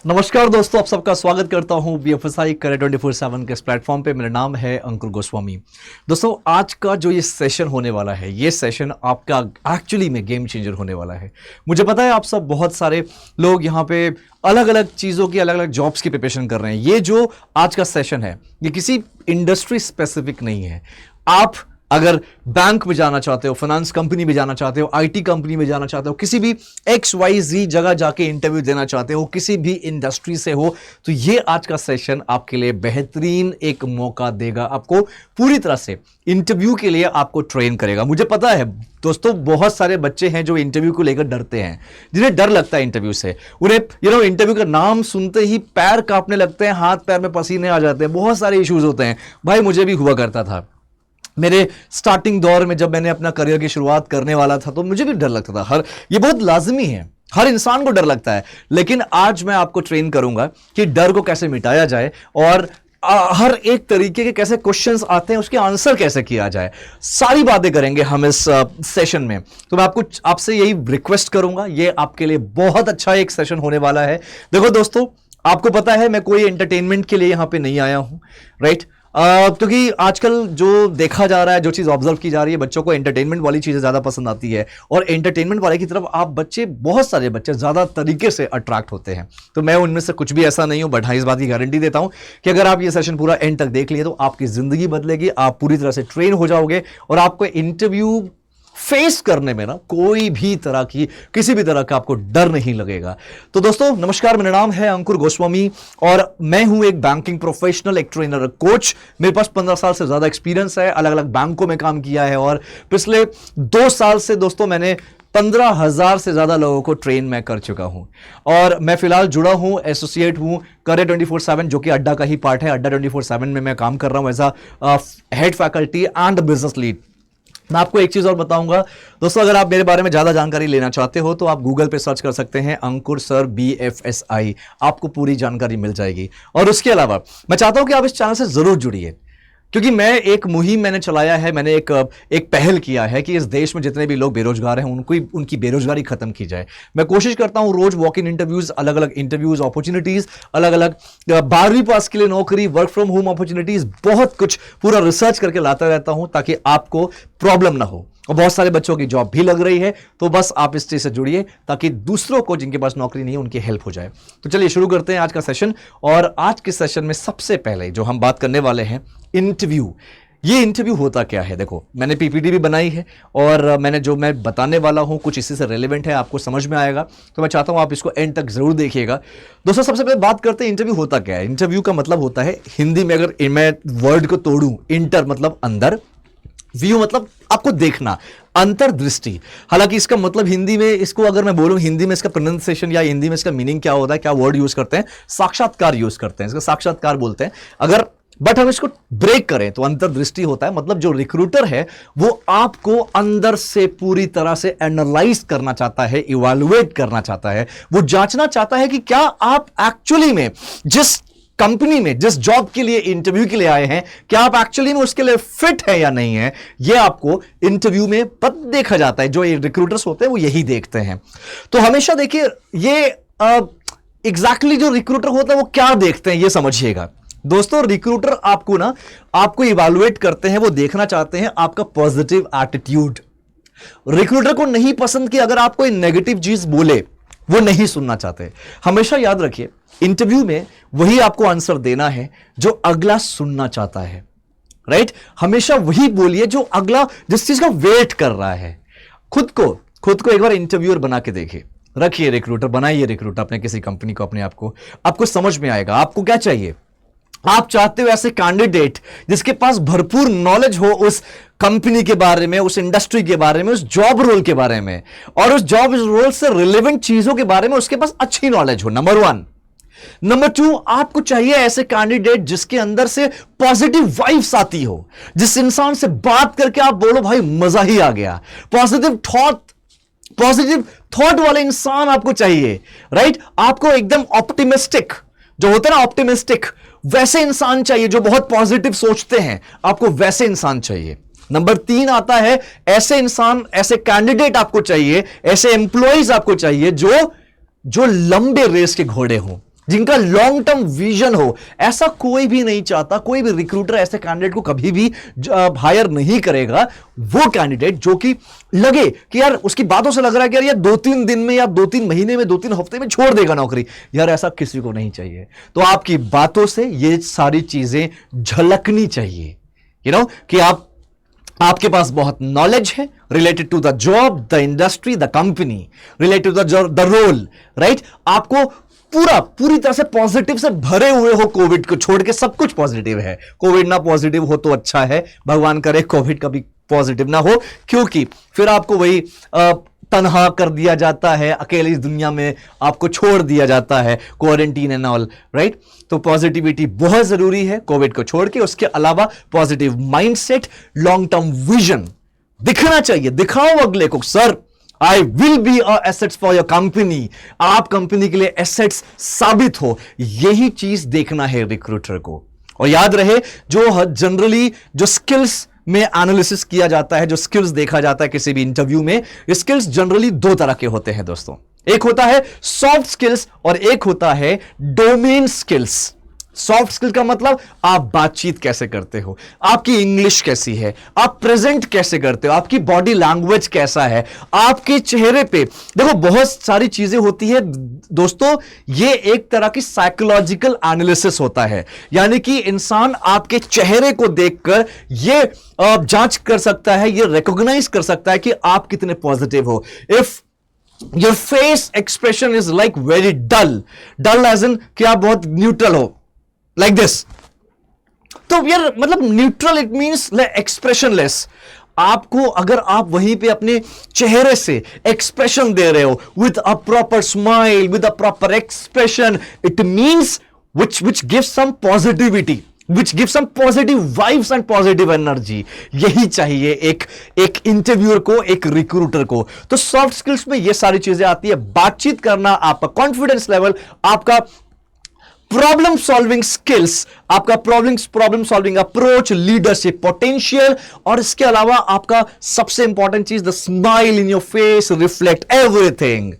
नमस्कार दोस्तों, आप सबका स्वागत करता हूं BFSI करियर 24/7 के इस प्लेटफॉर्म पे। मेरा नाम है अंकुर गोस्वामी। दोस्तों, आज का जो ये सेशन होने वाला है, ये सेशन आपका एक्चुअली में गेम चेंजर होने वाला है। मुझे पता है आप सब बहुत सारे लोग यहाँ पे अलग अलग चीज़ों की, अलग अलग जॉब्स की प्रिपरेशन कर रहे हैं। ये जो आज का सेशन है, ये किसी इंडस्ट्री स्पेसिफिक नहीं है। आप अगर बैंक में जाना चाहते हो, फाइनेंस कंपनी में जाना चाहते हो, IT कंपनी में जाना चाहते हो, किसी भी XYZ जगह जाके इंटरव्यू देना चाहते हो, किसी भी इंडस्ट्री से हो, तो ये आज का सेशन आपके लिए बेहतरीन एक मौका देगा। आपको पूरी तरह से इंटरव्यू के लिए आपको ट्रेन करेगा। मुझे पता है दोस्तों, बहुत सारे बच्चे हैं जो इंटरव्यू को लेकर डरते हैं, जिन्हें डर लगता है इंटरव्यू से। उन्हें इंटरव्यू का नाम सुनते ही पैर कांपने लगते हैं, हाथ पैर में पसीने आ जाते हैं, बहुत सारे इश्यूज होते हैं। भाई, मुझे भी हुआ करता था। मेरे स्टार्टिंग दौर में जब मैंने अपना करियर की शुरुआत करने वाला था, तो मुझे भी डर लगता था। ये बहुत लाजमी है, हर इंसान को डर लगता है। लेकिन आज मैं आपको ट्रेन करूंगा कि डर को कैसे मिटाया जाए और हर एक तरीके के कैसे क्वेश्चंस आते हैं, उसके आंसर कैसे किया जाए, सारी बातें करेंगे हम इस सेशन में। तो मैं आपसे यही रिक्वेस्ट करूंगा, ये आपके लिए बहुत अच्छा एक सेशन होने वाला है। देखो दोस्तों, आपको पता है मैं कोई एंटरटेनमेंट के लिए यहां पे नहीं आया हूं, राइट? क्योंकि आजकल जो देखा जा रहा है, जो चीज़ ऑब्जर्व की जा रही है, बच्चों को एंटरटेनमेंट वाली चीज़ें ज़्यादा पसंद आती है और एंटरटेनमेंट वाले की तरफ बहुत सारे बच्चे ज़्यादा तरीके से अट्रैक्ट होते हैं। तो मैं उनमें से कुछ भी ऐसा नहीं हूं, बट हाँ, इस बात की गारंटी देता हूं कि अगर आप ये सेशन पूरा एंड तक देख लिए तो आपकी ज़िंदगी बदलेगी, आप पूरी तरह से ट्रेन हो जाओगे और आपको इंटरव्यू फेस करने में ना किसी भी तरह का आपको डर नहीं लगेगा। तो दोस्तों नमस्कार, मेरा नाम है अंकुर गोस्वामी और मैं हूं एक बैंकिंग प्रोफेशनल, एक ट्रेनर, कोच। मेरे पास 15 साल से ज्यादा एक्सपीरियंस है, अलग अलग बैंकों में काम किया है और पिछले 2 साल से दोस्तों मैंने 15,000 से ज्यादा लोगों को ट्रेन मैं कर चुका हूं। और मैं फिलहाल जुड़ा हूं, एसोसिएट हूं करियर 24/7, जो कि अड्डा का ही पार्ट है। अड्डा 24/7 में मैं काम कर रहा हूं as a head faculty and business lead. मैं आपको एक चीज और बताऊंगा दोस्तों, अगर आप मेरे बारे में ज्यादा जानकारी लेना चाहते हो तो आप गूगल पे सर्च कर सकते हैं अंकुर सर BFSI, आपको पूरी जानकारी मिल जाएगी। और उसके अलावा मैं चाहता हूं कि आप इस चैनल से जरूर जुड़िए, क्योंकि मैं एक मुहिम मैंने चलाया है, मैंने एक पहल किया है कि इस देश में जितने भी लोग बेरोजगार हैं उनकी बेरोजगारी खत्म की जाए। मैं कोशिश करता हूं रोज वॉक इन इंटरव्यूज, अलग अलग इंटरव्यूज, अपॉर्चुनिटीज, अलग अलग 12वीं पास के लिए नौकरी, वर्क फ्रॉम होम अपॉर्चुनिटीज, बहुत कुछ पूरा रिसर्च करके लाता रहता हूं ताकि आपको प्रॉब्लम ना हो। और बहुत सारे बच्चों की जॉब भी लग रही है, तो बस आप इस चीज से जुड़िए ताकि दूसरों को जिनके पास नौकरी नहीं है उनकी हेल्प हो जाए। तो चलिए शुरू करते हैं आज का सेशन। और आज के सेशन में सबसे पहले जो हम बात करने वाले हैं, इंटरव्यू। ये इंटरव्यू होता क्या है? देखो, मैंने PPT भी बनाई है और मैं बताने वाला हूं कुछ इसी से रेलेवेंट है, आपको समझ में आएगा। तो मैं चाहता हूं आप इसको एंड तक जरूर देखिएगा। दोस्तों, सबसे पहले बात करते हैं इंटरव्यू होता क्या है। इंटरव्यू का मतलब होता है, हिंदी में अगर मैं वर्ड को तोड़ूं, इंटर मतलब अंदर, व्यू मतलब आपको देखना, अंतर्दृष्टि। हालांकि इसका मतलब हिंदी में, इसको अगर मैं बोलूं हिंदी में इसका प्रोनाउंसिएशन या हिंदी में इसका मीनिंग क्या होता है, क्या वर्ड यूज करते हैं, साक्षात्कार यूज करते हैं, इसका साक्षात्कार बोलते हैं। बट हम इसको ब्रेक करें तो अंतर्दृष्टि होता है। मतलब जो रिक्रूटर है वो आपको अंदर से पूरी तरह से एनालाइज करना चाहता है, इवैल्यूएट करना चाहता है, वो जांचना चाहता है कि क्या आप एक्चुअली में जिस कंपनी में, जिस जॉब के लिए इंटरव्यू के लिए आए हैं, क्या आप एक्चुअली में उसके लिए फिट है या नहीं है। यह आपको इंटरव्यू में देखा जाता है। जो रिक्रूटर्स होते हैं वो यही देखते हैं। तो हमेशा देखिए, ये एग्जैक्टली जो रिक्रूटर होता है वो क्या देखते हैं, ये समझिएगा दोस्तों। रिक्रूटर आपको इवैल्यूएट करते हैं, वो देखना चाहते हैं आपका पॉजिटिव एटीट्यूड। रिक्रूटर को नहीं पसंद कि अगर आप कोई नेगेटिव चीज बोले, वो नहीं सुनना चाहते। हमेशा याद रखिए, इंटरव्यू में वही आपको आंसर देना है जो अगला सुनना चाहता है, राइट? हमेशा वही बोलिए जो अगला जिस चीज का वेट कर रहा है। खुद को एक बार इंटरव्यूअर बना के देखिए, रखिए रिक्रूटर, बनाइए रिक्रूटर अपने किसी कंपनी को, अपने आपको समझ में आएगा आपको क्या चाहिए। आप चाहते हो ऐसे कैंडिडेट जिसके पास भरपूर नॉलेज हो उस कंपनी के बारे में, उस इंडस्ट्री के बारे में, उस जॉब रोल के बारे में, और उस जॉब रोल से रिलेवेंट चीजों के बारे में उसके पास अच्छी नॉलेज हो, नंबर 1। नंबर 2, आपको चाहिए ऐसे कैंडिडेट जिसके अंदर से पॉजिटिव वाइब्स आती हो, जिस इंसान से बात करके आप बोलो भाई मजा ही आ गया। पॉजिटिव थॉट वाले इंसान आपको चाहिए, राइट? आपको एकदम ऑप्टिमिस्टिक, जो होता है ना ऑप्टिमिस्टिक, वैसे इंसान चाहिए, जो बहुत पॉजिटिव सोचते हैं, आपको वैसे इंसान चाहिए। नंबर 3 आता है, ऐसे इंसान, ऐसे कैंडिडेट आपको चाहिए, ऐसे एम्प्लॉइज आपको चाहिए जो लंबे रेस के घोड़े हों, जिनका लॉन्ग टर्म विजन हो। ऐसा कोई भी नहीं चाहता, कोई भी रिक्रूटर ऐसे कैंडिडेट को कभी भी हायर नहीं करेगा। वो कैंडिडेट जो कि लगे कि यार उसकी बातों से लग रहा है कि यार ये 2-3 दिन में या 2-3 महीने में 2-3 हफ्ते में छोड़ देगा नौकरी, यार ऐसा किसी को नहीं चाहिए। तो आपकी बातों से ये सारी चीजें झलकनी चाहिए, कि आपके पास बहुत नॉलेज है related to the job, the industry, the company, related to the role, right. आपको पूरी तरह से पॉजिटिव से भरे हुए हो। कोविड को छोड़ के सब कुछ पॉजिटिव है। कोविड ना पॉजिटिव हो तो अच्छा है, भगवान करे कोविड कभी पॉजिटिव ना हो, क्योंकि फिर आपको वही तन्हा कर दिया जाता है, अकेले इस दुनिया में आपको छोड़ दिया जाता है, क्वारंटीन एंड ऑल, राइट। तो पॉजिटिविटी बहुत जरूरी है कोविड को छोड़ के। उसके अलावा positive mindset, long term vision दिखना चाहिए। दिखाओ अगले को, sir I will be a assets for your company. आप कंपनी के लिए एसेट्स साबित हो, यही चीज देखना है रिक्रूटर को। और याद रहे, जो जनरली जो स्किल्स में एनालिसिस किया जाता है, जो स्किल्स देखा जाता है किसी भी इंटरव्यू में, स्किल्स जनरली 2 तरह के होते हैं दोस्तों। एक होता है सॉफ्ट स्किल्स और एक होता है डोमेन स्किल्स। सॉफ्ट स्किल का मतलब आप बातचीत कैसे करते हो, आपकी इंग्लिश कैसी है, आप प्रेजेंट कैसे करते हो, आपकी बॉडी लैंग्वेज कैसा है, आपके चेहरे पे देखो बहुत सारी चीजें होती है दोस्तों। ये एक तरह की साइकोलॉजिकल एनालिसिस होता है, यानी कि इंसान आपके चेहरे को देखकर ये जांच कर सकता है, ये रिकॉग्नाइज कर सकता है कि आप कितने पॉजिटिव हो। If your face expression is like very dull as in कि आप बहुत न्यूट्रल हो, लाइक दिस, तो यार मतलब न्यूट्रल इट मींस एक्सप्रेशनलेस। आपको अगर आप वहीं पे अपने चेहरे से एक्सप्रेशन दे रहे हो with a proper smile, with a proper expression, it means which gives some positivity, which gives some positive vibes and positive energy। यही चाहिए एक इंटरव्यूअर को, एक रिक्रूटर को। तो सॉफ्ट स्किल्स में ये सारी चीजें आती है, बातचीत करना, आपका कॉन्फिडेंस लेवल, आपका प्रॉब्लम सॉल्विंग स्किल्स, आपका problem solving approach, leadership potential, और इसके अलावा आपका सबसे इंपॉर्टेंट चीज the smile in your face reflect everything,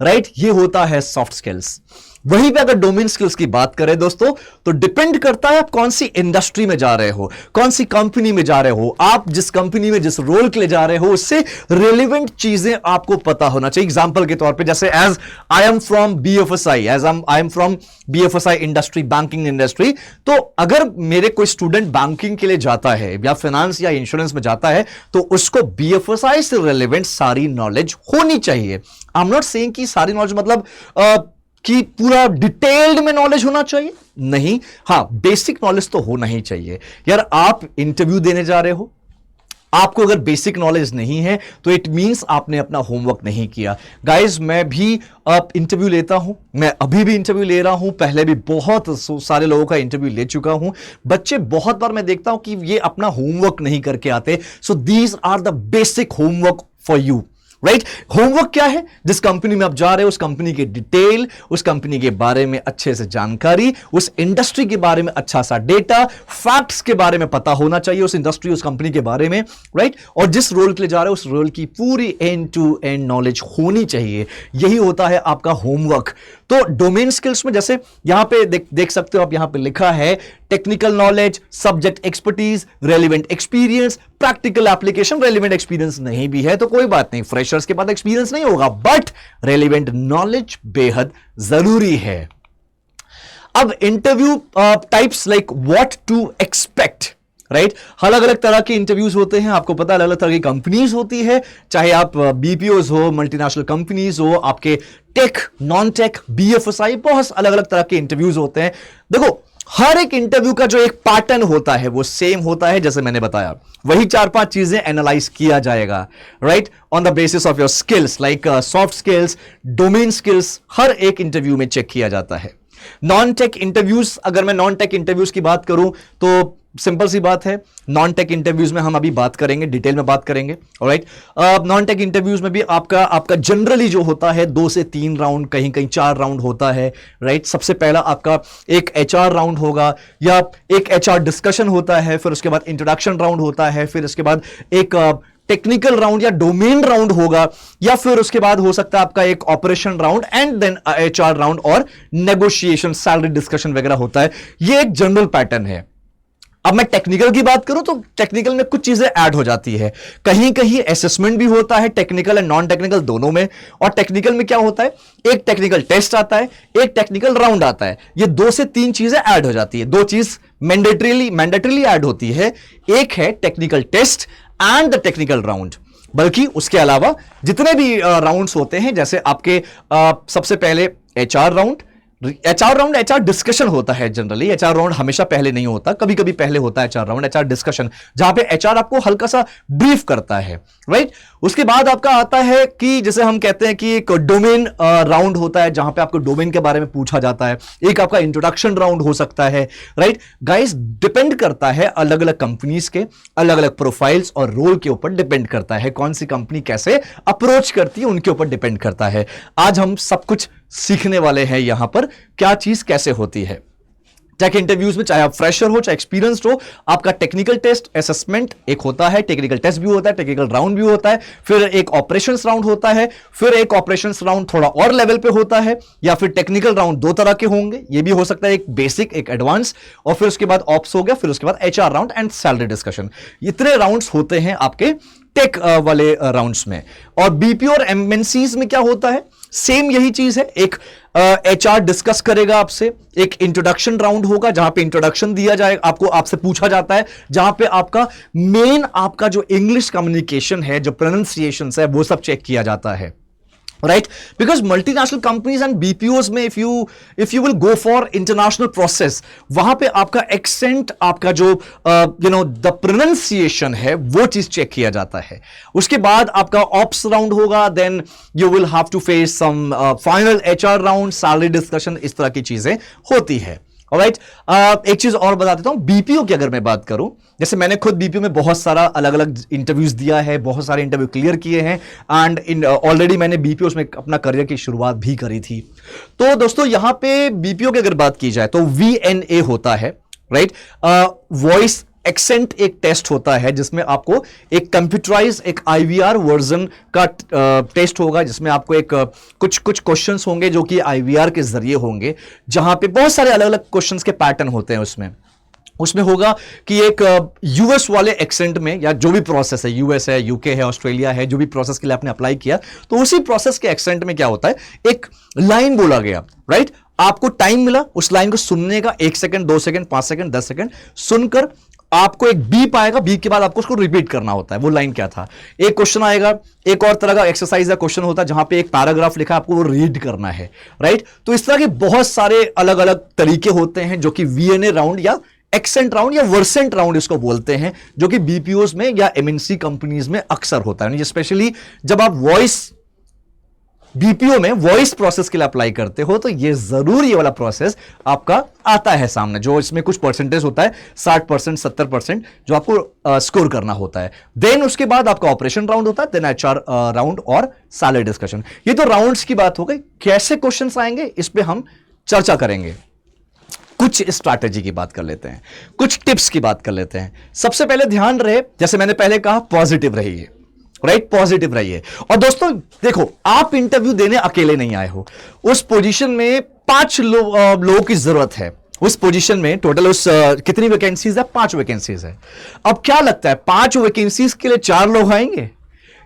right. ये होता है सॉफ्ट स्किल्स। वहीं पे अगर डोमेन स्किल्स की बात करें दोस्तों, तो डिपेंड करता है आप कौन सी इंडस्ट्री में जा रहे हो, कौन सी कंपनी में जा रहे हो, आप जिस कंपनी में जिस रोल के लिए जा रहे हो उससे रिलेवेंट चीजें आपको पता होना चाहिए। एग्जांपल के तौर पे, जैसे as I am from BFSI, I am from BFSI industry, banking industry, तो अगर मेरे कोई स्टूडेंट बैंकिंग के लिए जाता है या फाइनेंस या इंश्योरेंस में जाता है, तो उसको बीएफएसआई से रिलेवेंट सारी नॉलेज होनी चाहिए। आई एम नॉट सेइंग कि सारी नॉलेज मतलब कि पूरा डिटेल्ड में नॉलेज होना चाहिए, नहीं, हां बेसिक नॉलेज तो होना ही चाहिए। यार आप इंटरव्यू देने जा रहे हो, आपको अगर बेसिक नॉलेज नहीं है तो इट मींस आपने अपना होमवर्क नहीं किया। गाइस, मैं भी इंटरव्यू लेता हूं, मैं अभी भी इंटरव्यू ले रहा हूं, पहले भी बहुत सारे लोगों का इंटरव्यू ले चुका हूं। बच्चे बहुत बार मैं देखता हूं कि ये अपना होमवर्क नहीं करके आते। So these are the basic homework for you, right. Homework क्या है? जिस कंपनी में आप जा रहे हो उस कंपनी के डिटेल, उस कंपनी के बारे में अच्छे से जानकारी, उस इंडस्ट्री के बारे में अच्छा सा डेटा, फैक्ट्स के बारे में पता होना चाहिए उस इंडस्ट्री, उस कंपनी के बारे में, राइट। और जिस रोल के लिए जा रहे हो उस रोल की पूरी एंड टू एंड नॉलेज होनी चाहिए। यही होता है आपका होमवर्क। तो डोमेन स्किल्स में जैसे यहां पे देख सकते हो आप, यहां पे लिखा है technical knowledge, subject expertise, relevant experience, practical application. Relevant experience नहीं भी है तो कोई बात नहीं, फ्रेशर्स के बाद एक्सपीरियंस नहीं होगा, बट रेलिवेंट नॉलेज बेहद जरूरी है। अब interview types like what to expect, right. अलग अलग तरह के इंटरव्यूज होते हैं, आपको पता है अलग अलग तरह की कंपनीज होती है, चाहे आप बीपीओज हो, मल्टीनेशनल कंपनीज हो, आपके टेक, नॉन टेक, बीएफएसआई, बहुत अलग अलग तरह के इंटरव्यूज होते हैं। देखो, हर एक इंटरव्यू का जो एक पैटर्न होता है वो सेम होता है, जैसे मैंने बताया, वही 4-5 चीजें एनालाइज किया जाएगा, right, on the basis of your skills like soft skills, domain skills, हर एक इंटरव्यू में चेक किया जाता है। नॉन टेक इंटरव्यूज, अगर मैं नॉन टेक इंटरव्यूज की बात करूं तो सिंपल सी बात है, नॉन टेक इंटरव्यूज में हम अभी बात करेंगे, डिटेल में बात करेंगे, ऑलराइट। नॉन टेक इंटरव्यूज में भी आपका जनरली जो होता है 2 से 3 राउंड, कहीं कहीं 4 राउंड होता है, राइट। सबसे पहला आपका एक एचआर राउंड होगा या एक एचआर डिस्कशन होता है, फिर उसके बाद इंट्रोडक्शन राउंड होता है, फिर उसके बाद एक टेक्निकल राउंड या डोमेन राउंड होगा, या फिर उसके बाद हो सकता है आपका एक operation round and then HR round और नेगोशिएशन, सैलरी डिस्कशन वगैरह होता है। ये एक जनरल पैटर्न है। अब मैं टेक्निकल की बात करूं तो टेक्निकल में कुछ चीजें ऐड हो जाती है, कहीं कहीं असेसमेंट भी होता है टेक्निकल एंड नॉन टेक्निकल दोनों में। और टेक्निकल में क्या होता है, एक टेक्निकल टेस्ट आता है, एक टेक्निकल राउंड आता है। ये 2 से 3 चीजें ऐड हो जाती है, 2 चीज मैंडेटरीली ऐड होती है। एक है technical test and the technical round. बल्कि उसके अलावा जितने भी राउंड्स होते हैं, जैसे आपके सबसे पहले एचआर राउंड, एचआर डिस्कशन होता है। जनरली एचआर राउंड हमेशा पहले नहीं होता, कभी कभी पहले होता है एचआर राउंड, एचआर डिस्कशन, जहां पे एचआर आपको हल्का सा ब्रीफ करता है, राइट। उसके बाद आपका आता है कि जैसे हम कहते हैं कि एक डोमेन राउंड होता है, जहां पे आपको डोमेन के बारे में पूछा जाता है। एक आपका इंट्रोडक्शन राउंड हो सकता है, राइट। गाइस, डिपेंड करता है अलग अलग कंपनीज के अलग अलग प्रोफाइल्स और रोल के ऊपर डिपेंड करता है, कौन सी कंपनी कैसे अप्रोच करती है उनके ऊपर डिपेंड करता है। आज हम सब कुछ सीखने वाले हैं यहां पर, क्या चीज कैसे होती है टेक इंटरव्यूज में, चाहे आप फ्रेशर हो चाहे एक्सपीरियंस्ड हो। आपका टेक्निकल टेस्ट असेसमेंट एक होता है, टेक्निकल टेस्ट भी होता है, टेक्निकल राउंड भी होता है, फिर एक ऑपरेशंस राउंड होता है, फिर एक ऑपरेशंस राउंड थोड़ा और लेवल पे होता है, या फिर टेक्निकल राउंड 2 तरह के होंगे, ये भी हो सकता है, एक बेसिक एक एडवांस, और फिर उसके बाद ऑप्स हो गया, फिर उसके बाद HR round and salary discussion. इतने राउंड्स होते हैं आपके टेक वाले राउंड्स में। और बीपीओ और एमएनसीज में क्या होता है, सेम यही चीज है। एक एचआर डिस्कस करेगा आपसे, एक इंट्रोडक्शन राउंड होगा जहां पे इंट्रोडक्शन दिया जाए, आपसे पूछा जाता है, जहां पे आपका मेन आपका जो इंग्लिश कम्युनिकेशन है, जो प्रोनाउंसिएशन है, वो सब चेक किया जाता है, right. Because multinational companies and BPOs में if you will go for international process, वहां पे आपका एक्सेंट, आपका जो द प्रोनाउंसिएशन है, वो चीज चेक किया जाता है। उसके बाद आपका ऑप्स राउंड होगा, then you will have to face some final HR round, salary discussion, इस तरह की चीजें होती है। ऑलराइट, एक चीज और बता देता हूं, बीपीओ की अगर मैं बात करूं, जैसे मैंने खुद बीपीओ में बहुत सारा अलग अलग इंटरव्यूज दिया है, बहुत सारे इंटरव्यू क्लियर किए हैं, एंड ऑलरेडी मैंने बीपीओ में अपना करियर की शुरुआत भी करी थी। तो दोस्तों, यहां पे बीपीओ की अगर बात की जाए तो वीएनए होता है, राइट। वॉइस एक्सेंट एक टेस्ट होता है, जिसमें आपको एक कंप्यूटराइज एक आईवीआर वर्जन का टेस्ट होगा, जिसमें आपको एक कुछ क्वेश्चंस होंगे जो कि आईवीआर के जरिए होंगे, जहां पे बहुत सारे अलग अलग क्वेश्चंस के पैटर्न होते हैं। उसमें होगा कि एक यूएस वाले एक्सेंट में, या जो भी प्रोसेस है, यूएस है, यूके है, ऑस्ट्रेलिया है, जो भी प्रोसेस के लिए आपने अप्लाई किया, तो उसी प्रोसेस के एक्सेंट में क्या होता है, एक लाइन बोला गया, राइट। आपको टाइम मिला उस लाइन को सुनने का, 1 सेकंड, 2 सेकंड, 5 सेकंड, 10 सेकंड सुनकर आपको एक बीप आएगा, बीप के बाद आपको उसको रिपीट करना होता है, वो लाइन क्या था। एक क्वेश्चन आएगा, एक और तरह का एक्सरसाइज का क्वेश्चन होता है, जहां पे एक पैराग्राफ लिखा है, आपको वो रीड करना है, राइट। तो इस तरह के बहुत सारे अलग अलग तरीके होते हैं, जो कि वीएनए राउंड या एक्सेंट राउंड या वर्सेंट राउंड इसको बोलते हैं, जो कि बीपीओज में या एमएनसी कंपनीज में अक्सर होता है। स्पेशली जब आप बीपीओ में वॉइस प्रोसेस के लिए अप्लाई करते हो, तो ये जरूर ये वाला प्रोसेस आपका आता है सामने, जो इसमें कुछ परसेंटेज होता है, 60%, 70%, जो आपको स्कोर करना होता है। देन उसके बाद आपका ऑपरेशन राउंड होता है, देन एचआर राउंड और सैलरी डिस्कशन। ये तो राउंड्स की बात हो गई। कैसे क्वेश्चंस आएंगे, इस पे हम चर्चा करेंगे। कुछ स्ट्रैटेजी की बात कर लेते हैं, कुछ टिप्स की बात कर लेते हैं। सबसे पहले ध्यान रहे, जैसे मैंने पहले कहा, पॉजिटिव रहिए, राइट, पॉजिटिव रहिए। और दोस्तों देखो, आप इंटरव्यू देने अकेले नहीं आए हो, उस पोजीशन में 5 लोगों की जरूरत है। उस पोजीशन में टोटल कितनी वैकेंसीज है, 5 वैकेंसीज है। अब क्या लगता है, 5 वैकेंसीज के लिए 4 लोग आएंगे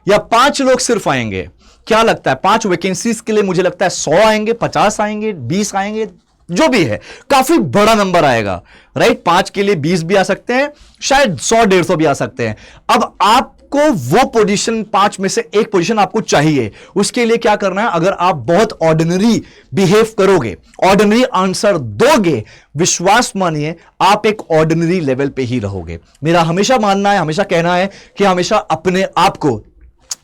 या 5 लोग सिर्फ आएंगे? क्या लगता है, 5 वैकेंसीज के लिए मुझे लगता है 100 आएंगे, 50 आएंगे, 20 आएंगे, जो भी है, काफी बड़ा नंबर आएगा, राइट। 5 के लिए 20 भी आ सकते हैं, शायद 100-150 भी आ सकते हैं। अब आपको वो पोजीशन, 5 में से एक पोजीशन आपको चाहिए, उसके लिए क्या करना है? अगर आप बहुत ऑर्डिनरी बिहेव करोगे, ऑर्डिनरी आंसर दोगे, विश्वास मानिए आप एक ऑर्डिनरी लेवल पे ही रहोगे। मेरा हमेशा मानना है, हमेशा कहना है कि हमेशा अपने आप को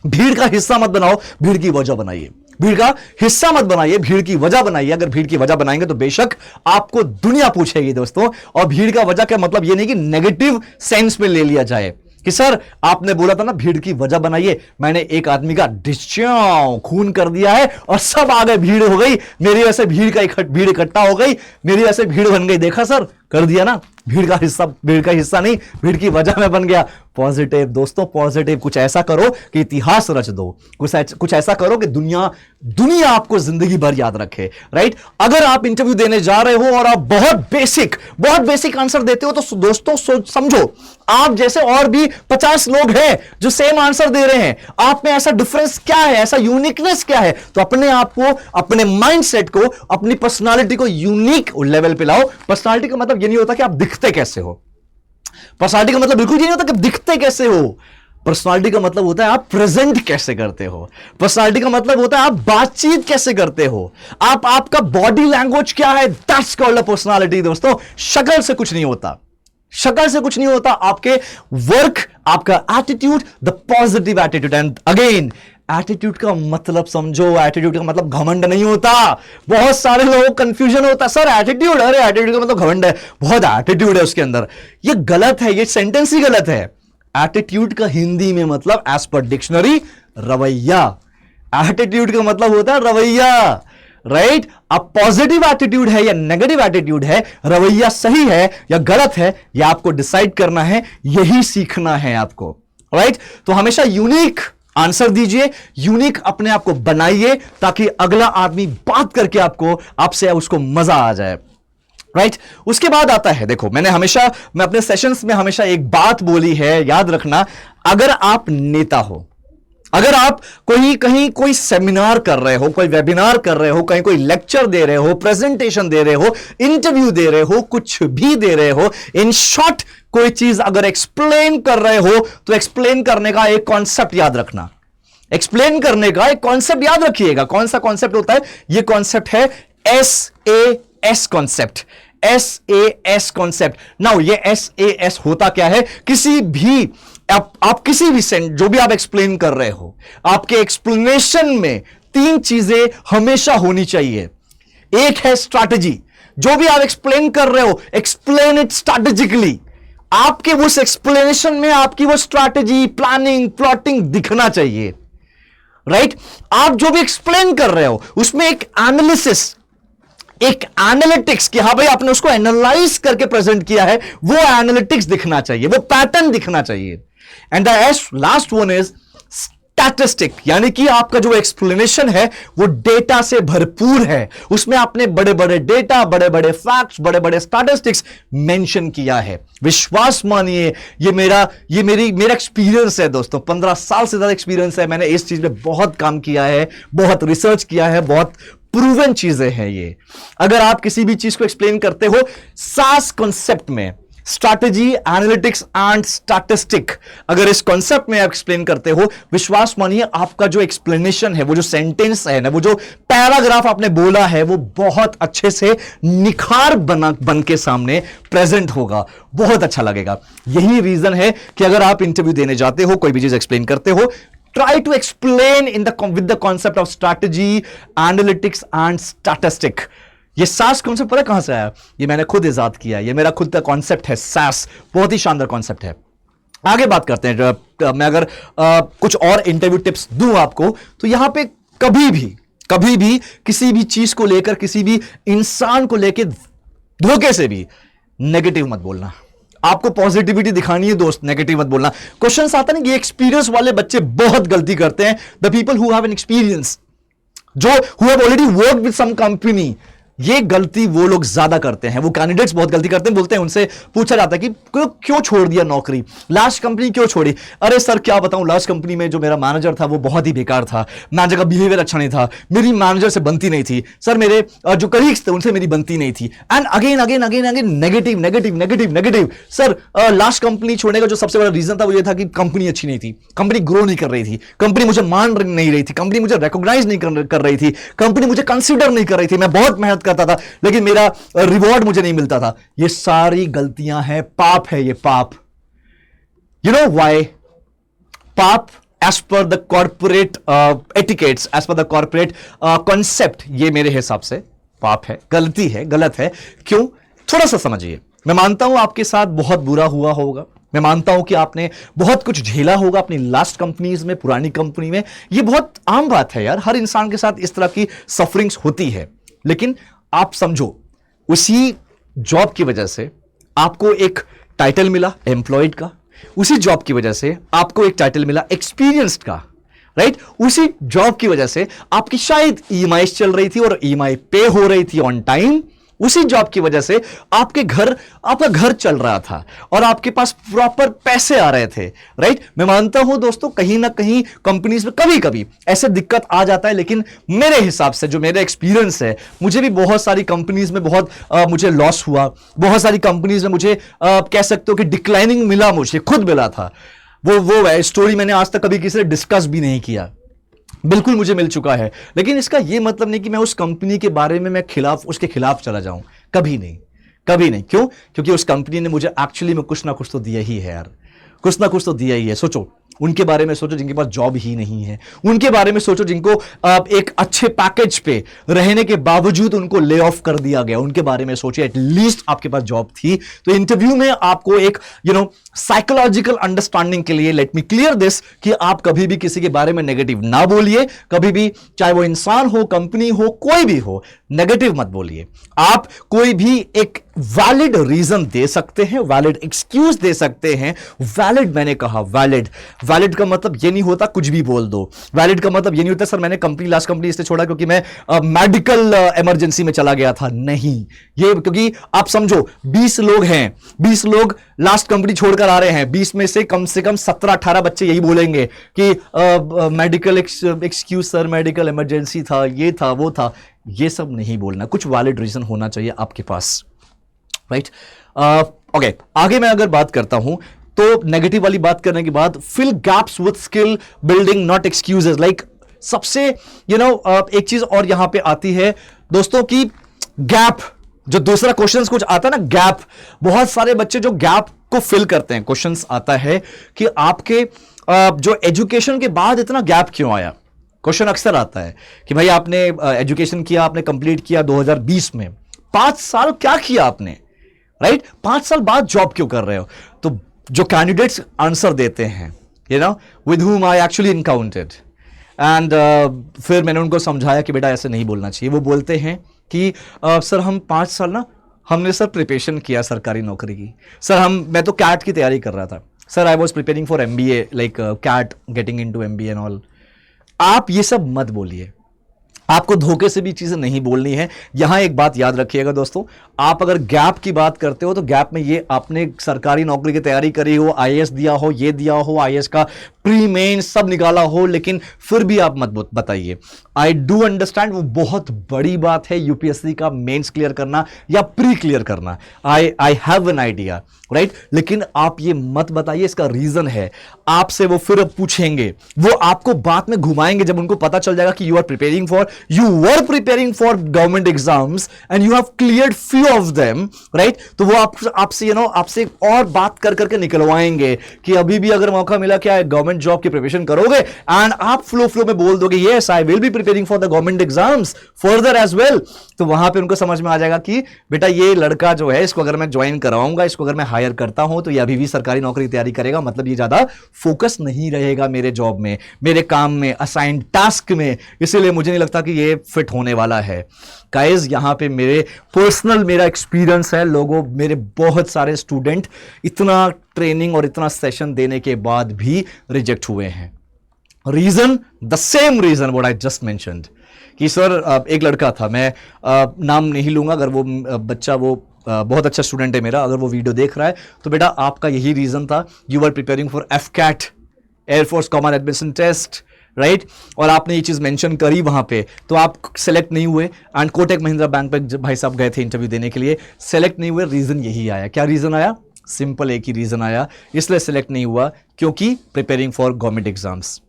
भीड़ का हिस्सा मत बनाओ, भीड़ की वजह बनाइए। भीड़ का हिस्सा मत बनाइए, भीड़ की वजह बनाइए। अगर भीड़ की वजह बनाएंगे तो बेशक आपको दुनिया पूछेगी दोस्तों। और भीड़ का वजह का मतलब यह नहीं कि नेगेटिव सेंस में ले लिया जाए कि सर आपने बोला था ना भीड़ की वजह बनाइए, मैंने एक आदमी का डिस्चाव खून कर दिया है और सब आ गए, भीड़ हो गई, मेरी वजह से भीड़ इकट्ठा हो गई, मेरी वजह से भीड़ बन गई। देखा सर, कर दिया ना, भीड़ का हिस्सा नहीं, भीड़ की वजह में बन गया। पॉजिटिव दोस्तों, पॉजिटिव। कुछ ऐसा करो कि इतिहास रच दो, कुछ ऐसा करो कि दुनिया आपको जिंदगी भर याद रखे, राइट। अगर आप इंटरव्यू देने जा रहे हो और आप बहुत बेसिक आंसर देते हो, तो दोस्तों समझो आप जैसे और भी 50 लोग हैं जो सेम आंसर दे रहे हैं। आप में ऐसा डिफरेंस क्या है, ऐसा यूनिकनेस क्या है? तो अपने आप को, अपने माइंडसेट को, अपनी पर्सनालिटी को यूनिक लेवल पे लाओ। पर्सनालिटी का मतलब ये नहीं होता कि आप दिखते कैसे हो, पर्सनालिटी का मतलब बिल्कुल ये नहीं होता कि दिखते कैसे हो। पर्सनालिटी का मतलब होता है आप प्रेजेंट कैसे करते हो। पर्सनालिटी का मतलब होता है आप बातचीत कैसे करते हो, आपका बॉडी लैंग्वेज क्या है। दैट्स कॉल्ड अ पर्सनालिटी दोस्तों। शक्ल से कुछ नहीं होता, शक्ल से कुछ नहीं होता। आपके वर्क, आपका attitude, the positive attitude. And again, attitude का मतलब समझो, एटीट्यूड का मतलब घमंड नहीं होता। बहुत सारे लोगों को कंफ्यूजन होता है, सर एटीट्यूड, अरे एटीट्यूड का मतलब घमंड है, बहुत एटीट्यूड है उसके अंदर। ये गलत है, ये सेंटेंस ही गलत है। एटीट्यूड का हिंदी में मतलब एज पर डिक्शनरी रवैया। एटीट्यूड का मतलब होता है रवैया, राइट। अब पॉजिटिव एटीट्यूड है या नेगेटिव एटीट्यूड है, रवैया सही है या गलत है, यह आपको डिसाइड करना है, यही सीखना है आपको, राइट। तो हमेशा यूनिक आंसर दीजिए, यूनिक अपने आप को बनाइए, ताकि अगला आदमी बात करके आपसे उसको मजा आ जाए, राइट। उसके बाद आता है, देखो मैं अपने सेशंस में हमेशा एक बात बोली है, याद रखना। अगर आप नेता हो, अगर आप कहीं कोई सेमिनार कर रहे हो, कोई वेबिनार कर रहे हो, कहीं कोई लेक्चर दे रहे हो, प्रेजेंटेशन दे रहे हो, इंटरव्यू दे रहे हो, कुछ भी दे रहे हो, इन शॉर्ट कोई चीज अगर एक्सप्लेन कर रहे हो, तो एक्सप्लेन करने का एक कॉन्सेप्ट याद रखना। एक्सप्लेन करने का एक कॉन्सेप्ट याद रखिएगा। कौन सा कॉन्सेप्ट होता है? यह कॉन्सेप्ट है SAS concept. SAS concept. Now ये SAS होता क्या है? किसी भी आप किसी भी जो भी आप एक्सप्लेन कर रहे हो, आपके एक्सप्लेनेशन में 3 चीजें हमेशा होनी चाहिए। एक है स्ट्रैटेजी, जो भी आप एक्सप्लेन कर रहे हो, एक्सप्लेन इट स्ट्रैटेजिकली। आपके उस एक्सप्लेनेशन में आपकी वो स्ट्रैटेजी, प्लानिंग, प्लॉटिंग दिखना चाहिए, राइट। आप जो भी एक्सप्लेन कर रहे हो उसमें एक एनालिसिस, एक एनालिटिक्स कि हाँ भाई आपने उसको एनालाइज करके प्रेजेंट किया है, वो एनालिटिक्स दिखना चाहिए, वो पैटर्न दिखना चाहिए। And the last one is statistic, यानी कि आपका जो एक्सप्लेनेशन है वो डेटा से भरपूर है, उसमें आपने बड़े बड़े डेटा, बड़े बड़े फैक्ट्स, बड़े बड़े स्टैटिस्टिक्स मेंशन किया है। विश्वास मानिए, ये मेरा एक्सपीरियंस है दोस्तों, 15 साल से ज्यादा एक्सपीरियंस है। मैंने इस चीज में बहुत काम किया है, बहुत रिसर्च किया है, बहुत प्रूवन चीजें हैं ये। अगर आप किसी भी चीज को एक्सप्लेन करते हो SAS कॉन्सेप्ट में, स्ट्रैटेजी, एनालिटिक्स एंड स्टैटिस्टिक, अगर इस कॉन्सेप्ट में आप एक्सप्लेन करते हो, विश्वास मानिए आपका जो एक्सप्लेनेशन है, वो जो सेंटेंस है ना, वो जो पैराग्राफ आपने बोला है, वो बहुत अच्छे से निखार बन के सामने प्रेजेंट होगा, बहुत अच्छा लगेगा। यही रीजन है कि अगर आप इंटरव्यू देने जाते हो, कोई भी चीज एक्सप्लेन करते हो, try to explain with the concept of strategy, analytics and statistic। ये SAS कॉन्सेप्ट पता है कहां से आया? ये मैंने खुद इजाद किया है, ये मेरा खुद का कॉन्सेप्ट है SAS, बहुत ही शानदार कॉन्सेप्ट है। आगे बात करते हैं। मैं अगर कुछ और इंटरव्यू टिप्स दूं आपको, तो यहां पे कभी भी किसी भी चीज को लेकर, किसी भी इंसान को लेकर धोखे से भी नेगेटिव मत बोलना। आपको पॉजिटिविटी दिखानी है दोस्त, नेगेटिव मत बोलना। क्वेश्चन आता नहीं, ये एक्सपीरियंस वाले बच्चे बहुत गलती करते हैं। The people who have an experience, जो who have already worked with some company, ये गलती वो लोग ज्यादा करते हैं, वो कैंडिडेट्स बहुत गलती करते हैं। बोलते हैं, उनसे पूछा जाता है कि क्यों छोड़ दिया नौकरी, लास्ट कंपनी क्यों छोड़ी? अरे सर क्या बताऊं, लास्ट कंपनी में जो मेरा मैनेजर था वो बहुत ही बेकार था, मैनेजर का बिहेवियर अच्छा नहीं था, मेरी मैनेजर से बनती नहीं थी, सर मेरे जो कलीग्स थे उनसे मेरी बनती नहीं थी। And again negative. Sir last company छोड़ने का जो सबसे बड़ा रीजन था वो ये था कि कंपनी अच्छी नहीं थी, कंपनी ग्रो नहीं कर रही थी, कंपनी मुझे मान नहीं रही थी, कंपनी मुझे रिकॉग्नाइज नहीं कर रही थी, कंपनी मुझे कंसिडर नहीं कर रही थी, मैं बहुत मेहनत करता था लेकिन मेरा रिवॉर्ड मुझे नहीं मिलता था। ये सारी गलतियां हैं, पाप है ये, पाप। You know why? पाप as per the corporate etiquettes, as per the corporate concept, ये मेरे हिसाब से पाप है, गलती है, गलत है। क्यों? थोड़ा सा समझिए। मैं मानता हूं आपके साथ बहुत बुरा हुआ होगा, मैं मानता हूं कि आपने बहुत कुछ झेला होगा अपनी लास्ट कंपनीज में, पुरानी कंपनी में। ये बहुत आम बात है यार, हर इंसान के साथ इस तरह की सफरिंग्स होती है। लेकिन आप समझो, उसी जॉब की वजह से, आपको एक टाइटल मिला एम्प्लॉयड का, उसी जॉब की वजह से आपको एक टाइटल मिला एक्सपीरियंस्ड का, राइट? उसी जॉब की वजह से आपकी शायद ईएमआई चल रही थी और ईएमआई पे हो रही थी ऑन टाइम। उसी जॉब की वजह से आपका घर चल रहा था और आपके पास प्रॉपर पैसे आ रहे थे, राइट? मैं मानता हूं दोस्तों कहीं ना कहीं कंपनीज में कभी कभी ऐसे दिक्कत आ जाता है, लेकिन मेरे हिसाब से जो मेरा एक्सपीरियंस है, मुझे भी बहुत सारी कंपनीज में बहुत मुझे लॉस हुआ, बहुत सारी कंपनीज में मुझे कह सकते हो कि डिक्लाइनिंग मिला, मुझे खुद मिला था। वो स्टोरी मैंने आज तक कभी किसी से डिस्कस भी नहीं किया, बिल्कुल मुझे मिल चुका है। लेकिन इसका यह मतलब नहीं कि मैं उस कंपनी के बारे में उसके खिलाफ चला जाऊं, कभी नहीं, कभी नहीं। क्यों? क्योंकि उस कंपनी ने मुझे एक्चुअली में कुछ ना कुछ तो दिया ही है यार, कुछ ना कुछ तो दिया ही है। सोचो उनके बारे में, सोचो जिनके पास जॉब ही नहीं है, उनके बारे में सोचो जिनको एक अच्छे पैकेज पे रहने के बावजूद उनको ले ऑफ कर दिया गया, उनके बारे में सोचिए। एटलीस्ट आपके पास जॉब थी। तो इंटरव्यू में आपको एक साइकोलॉजिकल अंडरस्टैंडिंग के लिए लेट मी क्लियर दिस कि आप कभी भी किसी के बारे में नेगेटिव ना बोलिए, कभी भी, चाहे वो इंसान हो, कंपनी हो, कोई भी हो, नेगेटिव मत बोलिए। आप कोई भी एक वैलिड रीजन दे सकते हैं, वैलिड एक्सक्यूज दे सकते हैं। वैलिड, मैंने कहा वैलिड का मतलब ये नहीं होता कुछ भी बोल दो। वैलिड का मतलब ये नहीं होता सर मैंने लास्ट कंपनी इसलिए छोड़ा क्योंकि मैं मेडिकल इमरजेंसी में चला गया था। नहीं, ये क्योंकि आप समझो 20 लोग हैं, 20 लोग लास्ट कंपनी छोड़कर आ रहे हैं, 20 में से कम 17-18 बच्चे यही बोलेंगे कि medical excuse sir, medical emergency था, ये था, वो था। ये सब नहीं बोलना, कुछ वैलिड रीजन होना चाहिए आपके पास, राइट? ओके, आगे मैं अगर बात करता हूं तो नेगेटिव वाली बात करने के बाद fill gaps with skill building, not excuses. Like सबसे एक चीज और यहां पे आती है दोस्तों की गैप, जो दूसरा क्वेश्चन कुछ आता है ना, गैप। बहुत सारे बच्चे जो गैप को फिल करते हैं, क्वेश्चन आता है कि आपके जो एजुकेशन के बाद इतना गैप क्यों आया। क्वेश्चन अक्सर आता है कि भाई आपने एजुकेशन किया, आपने कंप्लीट किया 2020 में, 5 साल क्या किया आपने, राइट? 5 साल बाद जॉब क्यों कर रहे हो? तो जो कैंडिडेट्स आंसर देते हैं, with whom I actually encountered, and फिर मैंने उनको समझाया कि बेटा ऐसे नहीं बोलना चाहिए। वो बोलते हैं कि सर हम 5 साल ना हमने सर प्रिपरेशन किया सरकारी नौकरी की, सर मैं तो कैट की तैयारी कर रहा था, sir I was preparing for MBA, like CAT, getting into MBA and all. आप ये सब मत बोलिए, आपको धोखे से भी चीजें नहीं बोलनी है। यहां एक बात याद रखिएगा दोस्तों, आप अगर गैप की बात करते हो तो गैप में ये आपने सरकारी नौकरी की तैयारी करी हो, IAS दिया हो, ये दिया हो, IAS का प्री मेन सब निकाला हो, लेकिन फिर भी आप मत बताइए। आई डू अंडरस्टैंड, वो बहुत बड़ी बात है UPSC का मेंस क्लियर करना या प्री क्लियर करना, I have an idea, right? लेकिन आप ये मत बताइए, इसका रीजन है। आपसे वो फिर पूछेंगे, वो आपको बाद में घुमाएंगे जब उनको पता चल जाएगा कि you were preparing for government exams and you have cleared few of them, right? तो वो आपसे आपसे और बात कर करके निकलवाएंगे कि अभी भी अगर मौका मिला क्या गवर्नमेंट जॉब की प्रिपरेशन करोगे, एंड आप फ्लो में बोल दोगे yes I will be preparing for the government exams further as well. तो वहां पे उनको समझ में आ जाएगा कि बेटा ये लड़का जो है, इसको अगर मैं ज्वाइन कराऊंगा, इसको अगर मैं हायर करता हूं तो ये अभी भी सरकारी नौकरी की तैयारी करेगा, मतलब ये ज्यादा फोकस नहीं रहेगा मेरे जॉब में, मेरे काम में, असाइन टास्क में, इसीलिए मुझे नहीं लगता कि ये फिट होने वाला है। गाइस यहां पे मेरा एक्सपीरियंस है, लोगों, मेरे बहुत सारे स्टूडेंट इतना ट्रेनिंग और इतना सेशन देने के बाद भी रिजेक्ट हुए हैं। Reason the same reason what I just mentioned, कि सर एक लड़का था, मैं नाम नहीं लूंगा, अगर वो बच्चा बहुत अच्छा स्टूडेंट है मेरा, अगर वो वीडियो देख रहा है तो बेटा आपका यही रीजन था, you are preparing for FCAT, air force common admission test, right? और आपने ये चीज मेंशन करी वहां पे, तो आप सेलेक्ट नहीं हुए। एंड कोटक महिंद्रा बैंक पे भाई साहब गए थे इंटरव्यू देने के लिए, सेलेक्ट नहीं हुए। रीजन यही आया। क्या रीजन आया? सिंपल एक ही रीजन आया, इसलिए सेलेक्ट नहीं हुआ क्योंकि preparing for government exams,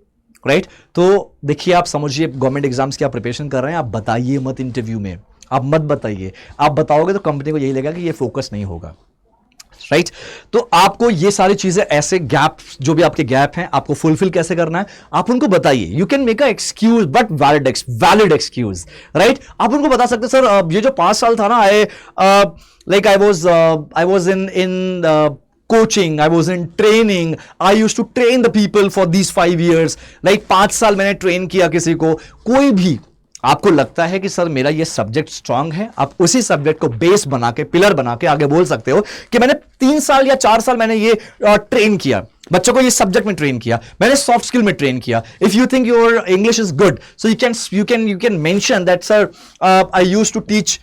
right? तो देखिए, आप समझिए गवर्नमेंट एग्जाम्स की आप प्रिपरेशन कर रहे हैं, आप बताइए मत इंटरव्यू में, आप मत बताइए। आप बताओगे तो कंपनी को यही लगेगा कि ये फोकस नहीं होगा, राइट? तो आपको ये सारी चीजें, ऐसे गैप, जो भी आपके गैप हैं, आपको फुलफिल कैसे करना है, आप उनको बताइए। You can make a excuse but valid excuse, right? आप उनको बता सकते सर ये जो 5 साल था ना, I was in coaching, I was in training, I used to train the people for these 5 years, like 5 साल मैंने ट्रेन किया किसी को। कोई भी आपको लगता है कि सर मेरा ये सब्जेक्ट स्ट्रांग है, आप उसी सब्जेक्ट को बेस बना के, पिलर बना के आगे बोल सकते हो कि मैंने 3 साल या 4 साल मैंने ये ट्रेन किया, बच्चों को ये सब्जेक्ट में ट्रेन किया, मैंने सॉफ्ट स्किल में ट्रेन किया. If you think your English is good, so you can mention that sir I used to teach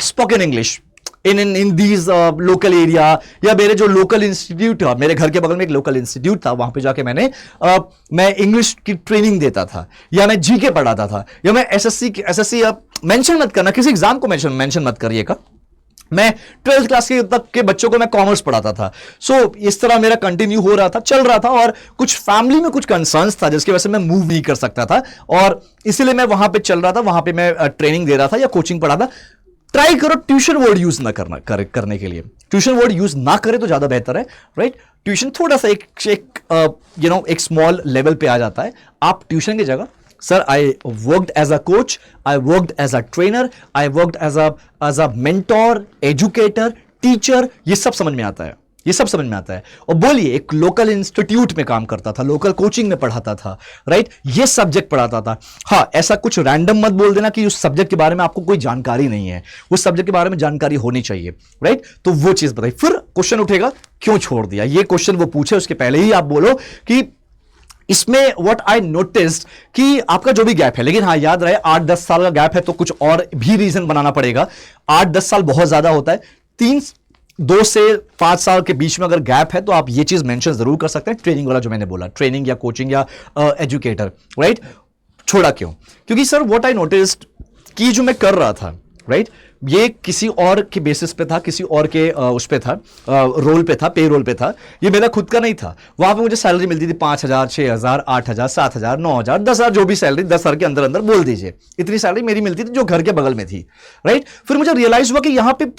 spoken English in these local area, या मेरे जो लोकल इंस्टीट्यूट था, मेरे घर के बगल में एक लोकल इंस्टीट्यूट था, वहां पे जाके मैं इंग्लिश की ट्रेनिंग देता था, या मैं जीके पढ़ाता था, या मैं एसएससी मेंशन मत करना, किसी एग्जाम को मेंशन मत करिएगा, मैं 12th क्लास के तक के बच्चों को मैं कॉमर्स पढ़ाता था. सो इस तरह मेरा कंटिन्यू हो रहा था, चल रहा था, और कुछ फैमिली में कुछ कंसर्न्स था जिसकी वजह से मैं मूव नहीं कर सकता था, और इसीलिए मैं वहां पे चल रहा था, वहां पे मैं ट्रेनिंग दे रहा था या कोचिंग पढ़ा था. ट्राई करो ट्यूशन वर्ड यूज ना करने के लिए, ट्यूशन वर्ड यूज ना करे तो ज्यादा बेहतर है, राइट. ट्यूशन थोड़ा सा एक स्मॉल लेवल पे आ जाता है. आप ट्यूशन की जगह, sir I worked as a coach, I worked as a trainer, I worked as a mentor, educator, teacher, ये सब समझ में आता है, ये सब समझ में आता है. और बोलिए, एक लोकल इंस्टीट्यूट में काम करता था, लोकल कोचिंग में पढ़ाता था, राइट, ये सब्जेक्ट पढ़ाता था. हाँ, ऐसा कुछ रैंडम मत बोल देना कि उस सब्जेक्ट के बारे में आपको कोई जानकारी नहीं है, उस सब्जेक्ट के बारे में जानकारी होनी चाहिए, राइट. तो वो चीज बताइए. फिर क्वेश्चन उठेगा, क्यों छोड़ दिया, ये क्वेश्चन वो पूछे उसके पहले ही आप बोलो कि इसमें व्हाट आई नोटिस्ड कि आपका जो भी गैप है, लेकिन हाँ याद रहे 8-10 साल का गैप है तो कुछ और भी रीजन बनाना पड़ेगा. 8-10 साल बहुत ज्यादा होता है, 2 से 5 साल के बीच में अगर गैप है तो आप ये चीज मेंशन जरूर कर सकते हैं. ट्रेनिंग वाला जो मैंने बोला, ट्रेनिंग या कोचिंग या एजुकेटर, राइट. छोड़ा क्यों? क्योंकि सर व्हाट आई नोटिस्ड कि जो मैं कर रहा था, राइट, ये किसी और के बेसिस पे था, किसी और के उस पे था, रोल पे था, पे रोल पे था, ये मेरा खुद का नहीं था. वहां पे मुझे सैलरी मिलती थी 5,000, 6,000, 8,000, 7,000, 9,000, 10,000, जो भी सैलरी 10,000 के अंदर अंदर बोल दीजिए, इतनी सैलरी मेरी मिलती थी जो घर के बगल में थी, राइट. फिर मुझे रियलाइज हुआ कि यहाँ पे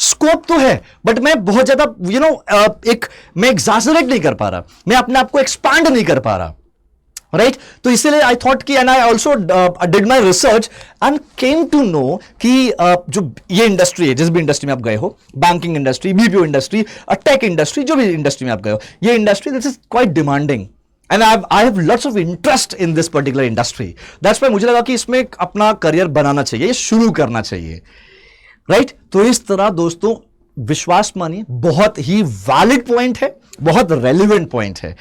स्कोप तो है, बट मैं बहुत ज्यादा मैं एग्जैजरेट नहीं कर पा रहा, मैं अपने आप को एक्सपांड नहीं कर पा रहा, राइट. तो इसीलिए आई थॉट कि, and I also did my research and came to know कि जो ये इंडस्ट्री है, जिस भी इंडस्ट्री में आप गए हो, banking industry, BPO industry, tech industry, जो भी इंडस्ट्री में आप गए हो, ये industry this is quite demanding and I have lots of interest in this particular industry. That's why मुझे लगा कि इसमें अपना करियर बनाना चाहिए, शुरू करना चाहिए, राइट. तो इस तरह दोस्तों विश्वास मानिए, बहुत ही वैलिड पॉइंट है, बहुत रेलिवेंट पॉइंट है.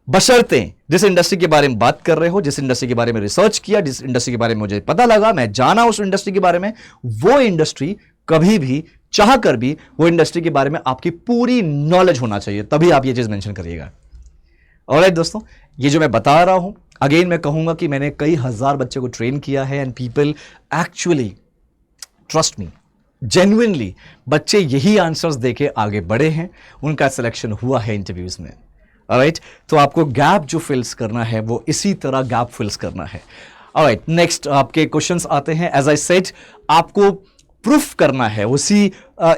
बशर्ते जिस इंडस्ट्री के बारे में बात कर रहे हो, जिस इंडस्ट्री के बारे में रिसर्च किया, जिस इंडस्ट्री के बारे में मुझे पता लगा, मैं जाना उस इंडस्ट्री के बारे में, वो इंडस्ट्री कभी भी चाह कर भी वो इंडस्ट्री के बारे में आपकी पूरी नॉलेज होना चाहिए, तभी आप ये चीज मेंशन करिएगा. ऑलराइट दोस्तों, ये जो मैं बता रहा हूं, अगेन मैं कहूंगा कि मैंने कई हजार बच्चों को ट्रेन किया है and people actually trust me, genuinely बच्चे यही आंसर्स देके आगे बढ़े हैं, उनका सिलेक्शन हुआ है इंटरव्यूज में. ऑलराइट, तो आपको गैप जो फिल्स करना है वो इसी तरह गैप फिल्स करना है. ऑलराइट, नेक्स्ट आपके क्वेश्चंस आते हैं. एज आई सेड, आपको प्रूफ करना है, उसी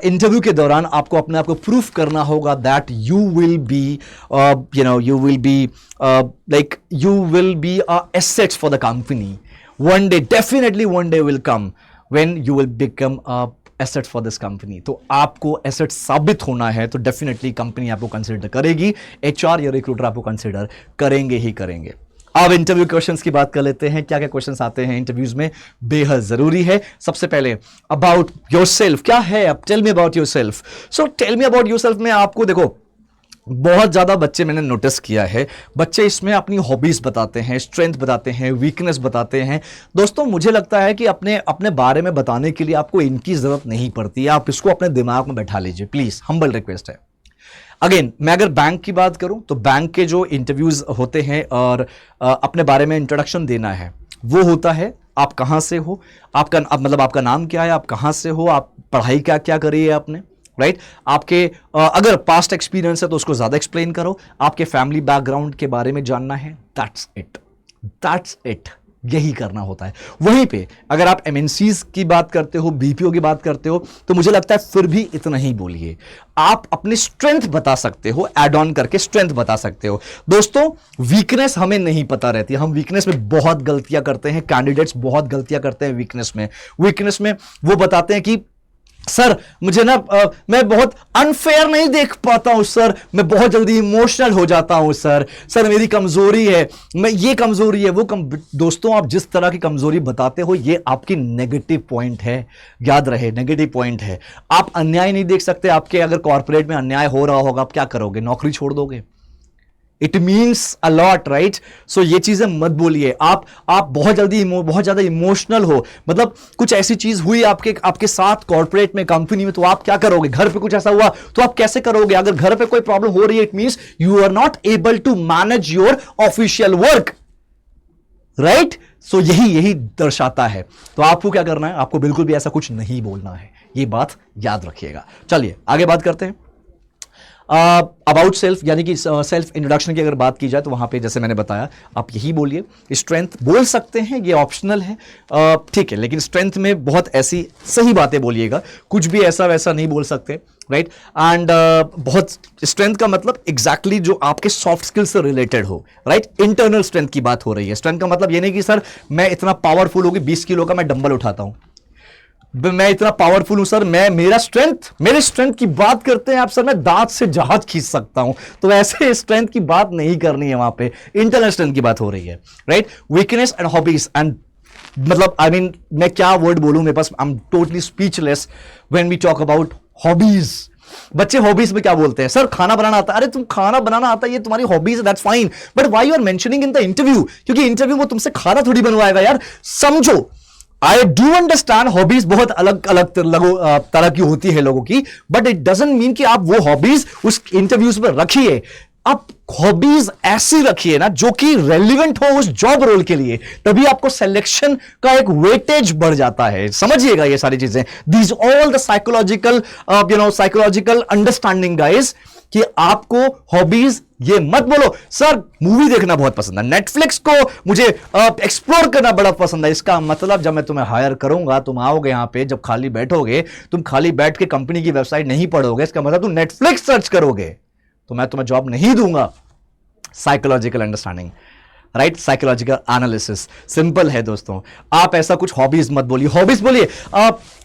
इंटरव्यू के दौरान आपको अपने आप को प्रूफ करना होगा that you will be a asset for the company. One day, definitely one day will come when you will become a asset for this company. तो आपको एसेट साबित होना है तो डेफिनेटली कंपनी आपको कंसिडर करेगी, एचआर या रिक्रूटर आपको कंसिडर करेंगे ही करेंगे. अब इंटरव्यू क्वेश्चंस की बात कर लेते हैं. क्या क्या क्वेश्चंस आते हैं इंटरव्यूज में, बेहद जरूरी है. सबसे पहले अबाउट योरसेल्फ, क्या है, अब tell me about yourself. So tell me about yourself में आपको देखो बहुत ज्यादा बच्चे मैंने नोटिस किया है, बच्चे इसमें अपनी हॉबीज बताते हैं, स्ट्रेंथ बताते हैं, वीकनेस बताते हैं. दोस्तों मुझे लगता है कि अपने बारे में बताने के लिए आपको इनकी जरूरत नहीं पड़ती है, आप इसको अपने दिमाग में बैठा लीजिए प्लीज, हम्बल रिक्वेस्ट है. अगेन मैं अगर बैंक की बात करूं तो बैंक के जो इंटरव्यूज होते हैं और अपने बारे में इंट्रोडक्शन देना है, वो होता है आप कहां से हो, मतलब आपका नाम क्या है, आप कहां से हो, आप पढ़ाई क्या क्या करी है आपने, राइट. आपके अगर पास्ट एक्सपीरियंस है तो उसको ज्यादा एक्सप्लेन करो, आपके फैमिली बैकग्राउंड के बारे में जानना है, दैट्स इट, यही करना होता है. वहीं पे अगर आप एमएनसीज की बात करते हो, बीपीओ की बात करते हो, तो मुझे लगता है फिर भी इतना ही बोलिए, आप अपनी स्ट्रेंथ बता सकते हो, एड ऑन करके स्ट्रेंथ बता सकते हो. दोस्तों वीकनेस हमें नहीं पता रहती, हम वीकनेस में बहुत गलतियां करते हैं, कैंडिडेट्स बहुत गलतियां करते हैं वीकनेस में वो बताते हैं कि सर मुझे ना मैं बहुत अनफेयर नहीं देख पाता हूं सर, मैं बहुत जल्दी इमोशनल हो जाता हूं सर, सर मेरी कमजोरी है, मैं ये कमजोरी है वो दोस्तों आप जिस तरह की कमजोरी बताते हो ये आपकी नेगेटिव पॉइंट है, याद रहे नेगेटिव पॉइंट है। आप अन्याय नहीं देख सकते, आपके अगर कॉर्पोरेट में अन्याय हो रहा होगा आप क्या करोगे, नौकरी छोड़ दोगे? It means a lot, right? So ये चीजें मत बोलिए। आप बहुत जल्दी बहुत ज्यादा इमोशनल हो, मतलब कुछ ऐसी चीज हुई आपके साथ कॉर्पोरेट में, कंपनी में, तो आप क्या करोगे? घर पे कुछ ऐसा हुआ तो आप कैसे करोगे? अगर घर पे कोई प्रॉब्लम हो रही है, it means you are not able to manage your official work, right? So यही दर्शाता है। तो आपको क्या करना है? आपको बिल्कुल भी ऐसा कुछ नहीं बोलना है, ये बात याद रखिएगा। चलिए आगे बात करते हैं। अबाउट सेल्फ यानी कि सेल्फ इंट्रोडक्शन की अगर बात की जाए तो वहां पे जैसे मैंने बताया आप यही बोलिए। स्ट्रेंथ बोल सकते हैं, ये ऑप्शनल है, ठीक है, लेकिन स्ट्रेंथ में बहुत ऐसी सही बातें बोलिएगा, कुछ भी ऐसा वैसा नहीं बोल सकते, राइट? एंड बहुत स्ट्रेंथ का मतलब एग्जैक्टली जो आपके सॉफ्ट स्किल से रिलेटेड हो, राइट? इंटरनल स्ट्रेंथ की बात हो रही है। स्ट्रेंथ का मतलब ये नहीं कि सर मैं इतना पावरफुल हूं कि 20 किलो का मैं डंबल उठाता हूं, मैं इतना पावरफुल हूं सर, मेरे स्ट्रेंथ की बात करते हैं आप सर, मैं दांत से जहाज खींच सकता हूं, तो ऐसे स्ट्रेंथ की बात नहीं करनी है, वहां पे इंटरनल स्ट्रेंथ की बात हो रही है, right? Weakness and hobbies and मतलब आई मीन मैं क्या वर्ड बोलूं, मेरे पास I am totally speechless when we talk about hobbies. बच्चे हॉबीज में क्या बोलते हैं? सर खाना बनाना आता है। अरे तुम खाना बनाना आता है, ये तुम्हारी हॉबीज है, that's fine, but why you are mentioning in the interview? क्योंकि इंटरव्यू वो तुमसे खाना थोड़ी बनवाएगा यार, समझो। आई डू अंडरस्टैंड हॉबीज बहुत अलग अलग तरह की होती है लोगों की, बट इट डजंट मीन कि आप वो हॉबीज उस इंटरव्यूज में रखिए। आप हॉबीज ऐसी रखिए ना जो कि रेलिवेंट हो उस जॉब रोल के लिए, तभी आपको सिलेक्शन का एक वेटेज बढ़ जाता है। समझिएगा ये सारी चीजें, these all the psychological psychological understanding guys, कि आपको हॉबीज ये मत बोलो सर मूवी देखना बहुत पसंद है, नेटफ्लिक्स को मुझे एक्सप्लोर करना बड़ा पसंद है। इसका मतलब जब मैं तुम्हें हायर करूंगा, तुम आओगे यहां पे, जब खाली बैठोगे, तुम खाली बैठ के कंपनी की वेबसाइट नहीं पढ़ोगे, इसका मतलब तुम नेटफ्लिक्स सर्च करोगे, तो मैं तुम्हें जॉब नहीं दूंगा। Psychological understanding, right? Psychological analysis simple है दोस्तों। आप ऐसा कुछ हॉबीज मत बोलिए, हॉबीज बोलिए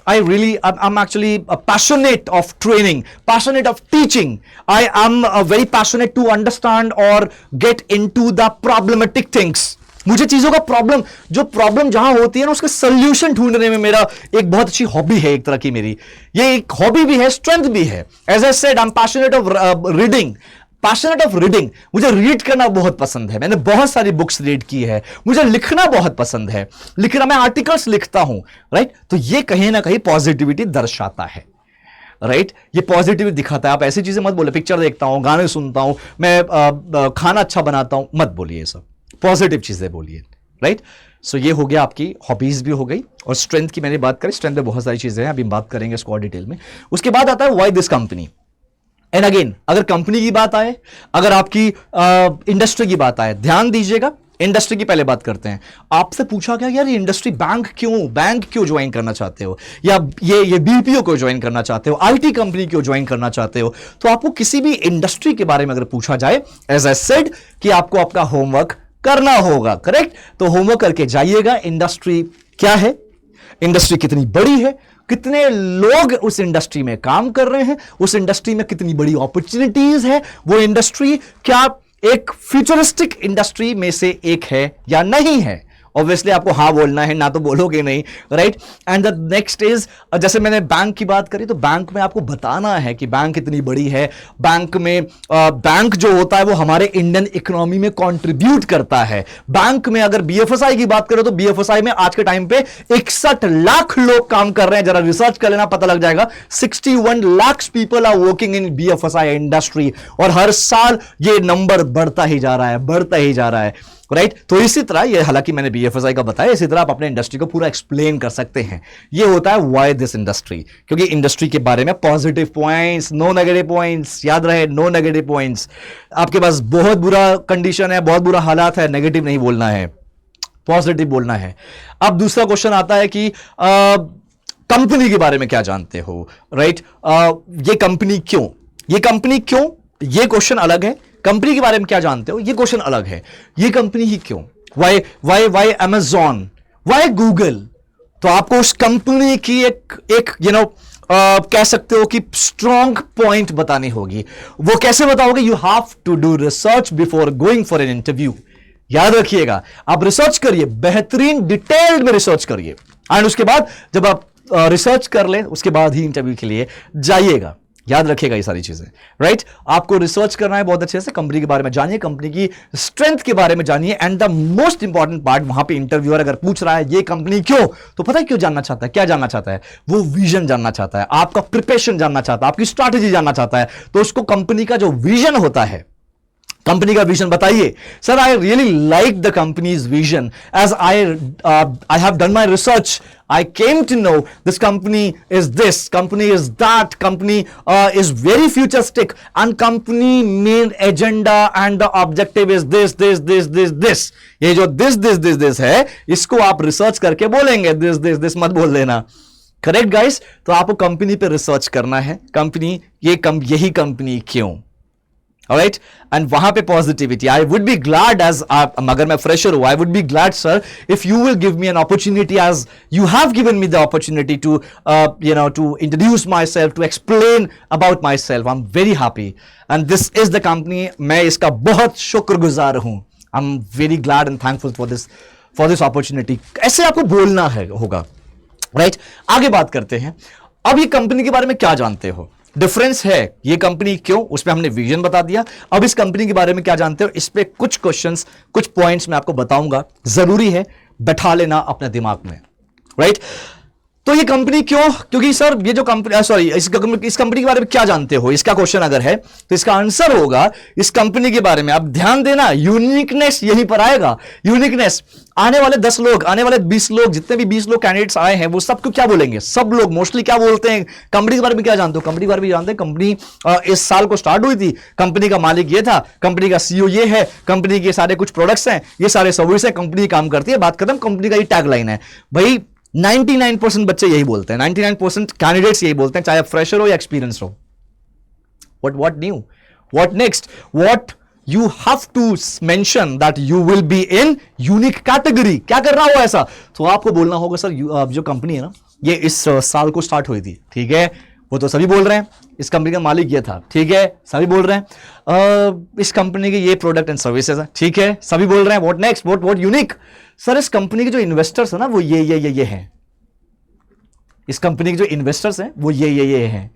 I'm actually passionate of training, passionate of teaching. I am very passionate to understand or get into the problematic things. मुझे चीजों का जो प्रॉब्लम जहां होती है ना, उसके सोल्यूशन ढूंढने में मेरा एक बहुत अच्छी हॉबी है, एक तरह की मेरी ये एक हॉबी भी है, स्ट्रेंथ भी है। As I said, I am passionate of reading, passionate of reading. मुझे रीड करना बहुत पसंद है, मैंने बहुत सारी बुक्स रीड की है। मुझे लिखना बहुत पसंद है, मैं आर्टिकल्स लिखता हूं, राइट? तो ये कहीं ना कहीं पॉजिटिविटी दर्शाता है, राइट? ये पॉजिटिविटी दिखाता है। आप ऐसी चीजें मत बोले, पिक्चर देखता हूं, गाने सुनता हूं, मैं खाना अच्छा बनाता हूं, मत बोलिए सब, पॉजिटिव चीजें बोलिए, राइट? सो ये हो गया, आपकी हॉबीज भी हो गई। और स्ट्रेंथ की मैंने बात करी, स्ट्रेंथ में बहुत सारी चीजें हैं, अभी बात करेंगे इसको और डिटेल में। उसके बाद आता है why this company. And again, अगर कंपनी की बात आए, अगर आपकी इंडस्ट्री की बात आए, ध्यान दीजिएगा, इंडस्ट्री की पहले बात करते हैं। आपसे पूछा गया यार ये इंडस्ट्री, बैंक क्यों ज्वाइन करना चाहते हो, या ये बीपीओ को ज्वाइन करना चाहते हो, आईटी कंपनी क्यों ज्वाइन करना चाहते हो? तो आपको किसी भी इंडस्ट्री के बारे में अगर पूछा जाए, एज आई सेड, कि आपको आपका होमवर्क करना होगा, करेक्ट? तो होमवर्क करके जाइएगा, इंडस्ट्री क्या है, इंडस्ट्री कितनी बड़ी है, कितने लोग उस इंडस्ट्री में काम कर रहे हैं, उस इंडस्ट्री में कितनी बड़ी अपॉर्चुनिटीज है, वो इंडस्ट्री क्या एक फ्यूचरिस्टिक इंडस्ट्री में से एक है या नहीं है। ऑब्वियसली आपको हाँ बोलना है, ना तो बोलोगे नहीं, right? And the next is, जैसे मैंने बैंक की बात करी, तो बैंक में आपको बताना है कि बैंक कितनी बड़ी है। बैंक में बैंक जो होता है वो हमारे इंडियन इकोनॉमी में कंट्रीब्यूट करता है। बैंक में अगर बीएफएसआई की बात करो तो बीएफएसआई में आज के टाइम पे 61 लाख लोग काम कर रहे हैं। जरा रिसर्च कर लेना, पता लग जाएगा। 61 lakh people are working in BFSI industry, और हर साल ये नंबर बढ़ता ही जा रहा है, राइट? तो इसी तरह ये, हालांकि मैंने बीएफएसआई का बताया, इसी तरह आप अपने इंडस्ट्री को पूरा एक्सप्लेन कर सकते हैं। ये होता है व्हाई दिस इंडस्ट्री, क्योंकि इंडस्ट्री के बारे में positive points, no negative points, याद रहे, नो नेगेटिव पॉइंट्स। आपके पास बहुत बुरा कंडीशन है, बहुत बुरा हालात है, नेगेटिव नहीं बोलना है, पॉजिटिव बोलना है। अब दूसरा क्वेश्चन आता है कि कंपनी के बारे में क्या जानते हो, राइट? ये कंपनी क्यों, ये क्वेश्चन अलग है। कंपनी के बारे में क्या जानते हो, ये क्वेश्चन अलग है। ये कंपनी ही क्यों, वाई अमेजॉन, वाई गूगल? तो आपको उस कंपनी की एक कह सकते हो कि स्ट्रॉन्ग पॉइंट बतानी होगी। वो कैसे बताओगे? You have to do research before going for an interview. याद रखिएगा, आप रिसर्च करिए, बेहतरीन डिटेल्ड में रिसर्च करिए, एंड उसके बाद जब आप रिसर्च कर ले उसके बाद ही इंटरव्यू के लिए जाइएगा। याद रखिएगा ये सारी चीजें, राइट? आपको रिसर्च करना है बहुत अच्छे से, कंपनी के बारे में जानिए, कंपनी की स्ट्रेंथ के बारे में जानिए, and the most important part, वहां पे इंटरव्यूअर अगर पूछ रहा है ये कंपनी क्यों, तो पता है क्यों जानना चाहता है? क्या जानना चाहता है? वो विजन जानना चाहता है, आपका प्रिपरेशन जानना चाहता है, आपकी स्ट्रैटेजी जानना चाहता है। तो उसको कंपनी का जो विजन होता है, कंपनी का विजन बताइए। Sir, I really like the company's vision, as I have done my research, I came to know this company is this, company is that, company is very futuristic, and company main agenda and the objective is this. ये जो this है, इसको आप research करके बोलेंगे, this मत बोल देना। Correct guys? तो आपको कंपनी पे रिसर्च करना है, कंपनी यही कंपनी क्यों, ऑलराइट? एंड वहां पे positivity. I would be glad as अगर मैं फ्रेशर हूं, I would be glad sir if you will give me an opportunity as you have given me the opportunity to to introduce myself, to explain about myself. I am very happy and this is the company, मैं इसका बहुत शुक्रगुजार हूं। I am very glad and thankful for this opportunity. ऐसे आपको बोलना है होगा, राइट? आगे बात करते हैं। अब ये कंपनी के बारे में क्या जानते हो, डिफरेंस है, ये कंपनी क्यों, उसमें हमने विजन बता दिया। अब इस कंपनी के बारे में क्या जानते हो, इस पे कुछ क्वेश्चंस, कुछ पॉइंट्स मैं आपको बताऊंगा, जरूरी है बैठा लेना अपने दिमाग में, राइट? तो ये कंपनी क्यों, क्योंकि सर ये जो कंपनी, सॉरी, इस कंपनी के बारे में क्या जानते हो, इसका क्वेश्चन अगर है तो इसका आंसर होगा इस कंपनी के बारे में। अब ध्यान देना, यूनिकनेस यहीं पर आएगा। यूनिकनेस, आने वाले 10 लोग, आने वाले 20 लोग, जितने भी 20 लोग कैंडिडेट्स आए हैं, वो सबको क्या बोलेंगे? सब लोग मोस्टली क्या बोलते हैं? कंपनी के बारे में क्या जानते हो? कंपनी के बारे में जानते हैं, कंपनी इस साल को स्टार्ट हुई थी, कंपनी का मालिक ये था, कंपनी का सीईओ ये है, कंपनी के सारे कुछ प्रोडक्ट्स हैं, ये सारे सर्विस है, कंपनी काम करती है, बात खत्म। कंपनी का ये टैगलाइन है भाई। 99% बच्चे यही बोलते हैं, 99% कैंडिडेट्स यही बोलते हैं, चाहे आप फ्रेशर हो या एक्सपीरियंस हो। What new? What next? What you have to mention that you will be in unique category. क्या कर रहा हो ऐसा? तो आपको बोलना होगा सर, जो कंपनी है ना, ये इस साल को स्टार्ट हुई थी, ठीक है, वो तो सभी बोल रहे हैं। इस कंपनी का मालिक ये था, ठीक है, सभी बोल रहे हैं। इस कंपनी के ये प्रोडक्ट एंड सर्विसेज है, ठीक है, सभी बोल रहे हैं। What next? What unique? Sir, इस कंपनी के जो इन्वेस्टर्स है ना, वो ये हैं। इस कंपनी के जो इन्वेस्टर्स हैं वो ये हैं।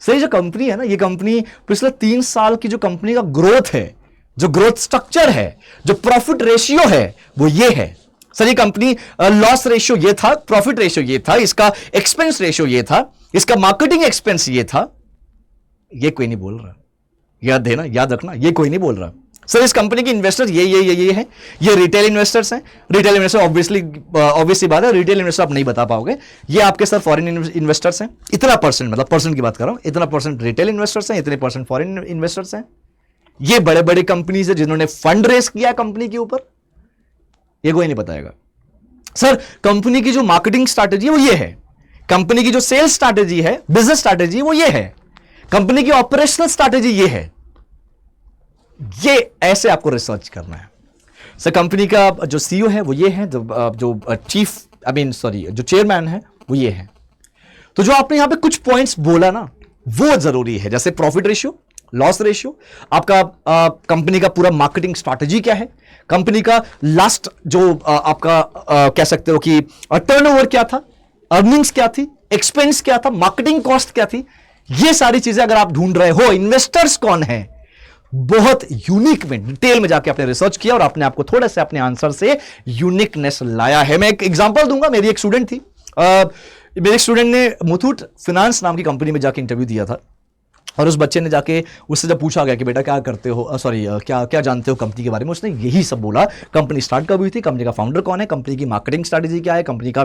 सही, जो कंपनी है ना, ये कंपनी पिछले 3 साल की जो कंपनी का ग्रोथ है, जो ग्रोथ स्ट्रक्चर है, जो प्रॉफिट रेशियो है, वो ये है। सर, ये कंपनी लॉस रेशियो ये था, प्रॉफिट रेशियो ये था, इसका एक्सपेंस रेशियो ये था, इसका मार्केटिंग एक्सपेंस ये था। ये कोई नहीं बोल रहा, याद देना, याद रखना, ये कोई नहीं बोल रहा। सर, इस कंपनी के इन्वेस्टर्स ये हैं, ये रिटेल इन्वेस्टर्स हैं। रिटेल इन्वेस्टर ऑब्वियसली बात है, रिटेल इन्वेस्टर आप नहीं बता पाओगे। ये आपके सर फॉरेन इन्वेस्टर्स हैं, इतना परसेंट, मतलब परसेंट की बात कर रहा हूं, इतना परसेंट रिटेल इन्वेस्टर्स हैं, इतने परसेंट फॉरेन इन्वेस्टर्स हैं। ये बड़े बड़े कंपनीज है जिन्होंने फंड रेस किया कंपनी के ऊपर, ये कोई नहीं बताएगा। सर, कंपनी की जो मार्केटिंग स्ट्रैटेजी है वो ये है, कंपनी की जो सेल्स स्ट्रैटेजी है, बिजनेस स्ट्रैटेजी वो ये है, कंपनी की ऑपरेशनल स्ट्रैटेजी ये है। ये ऐसे आपको रिसर्च करना है। सर, कंपनी का जो सीईओ है वो ये है, जो जो चेयरमैन है वो ये है। तो जो आपने यहां पे कुछ पॉइंट्स बोला ना, वो जरूरी है, जैसे प्रॉफिट रेशियो, लॉस रेशियो, आपका कंपनी का पूरा मार्केटिंग स्ट्रैटेजी क्या है, कंपनी का लास्ट जो आपका कह सकते हो कि टर्नओवर क्या था, अर्निंग्स क्या थी, एक्सपेंस क्या था, मार्केटिंग कॉस्ट क्या थी। ये सारी चीजें अगर आप ढूंढ रहे हो, इन्वेस्टर्स कौन है, बहुत यूनिक में डिटेल में जाके आपने रिसर्च किया और आपने आपको थोड़ा सा अपने आंसर से यूनिकनेस लाया है। मैं एक एग्जांपल दूंगा। मेरी एक स्टूडेंट थी, मेरे स्टूडेंट ने मुथूट फाइनेंस नाम की कंपनी में जाके इंटरव्यू दिया था, और उस बच्चे ने जाके उससे जब पूछा गया कि बेटा क्या करते हो, क्या जानते हो कंपनी के बारे में, उसने यही सब बोला। कंपनी स्टार्ट कब हुई थी, कंपनी का फाउंडर कौन है, कंपनी की मार्केटिंग स्ट्रैटेजी क्या है, कंपनी का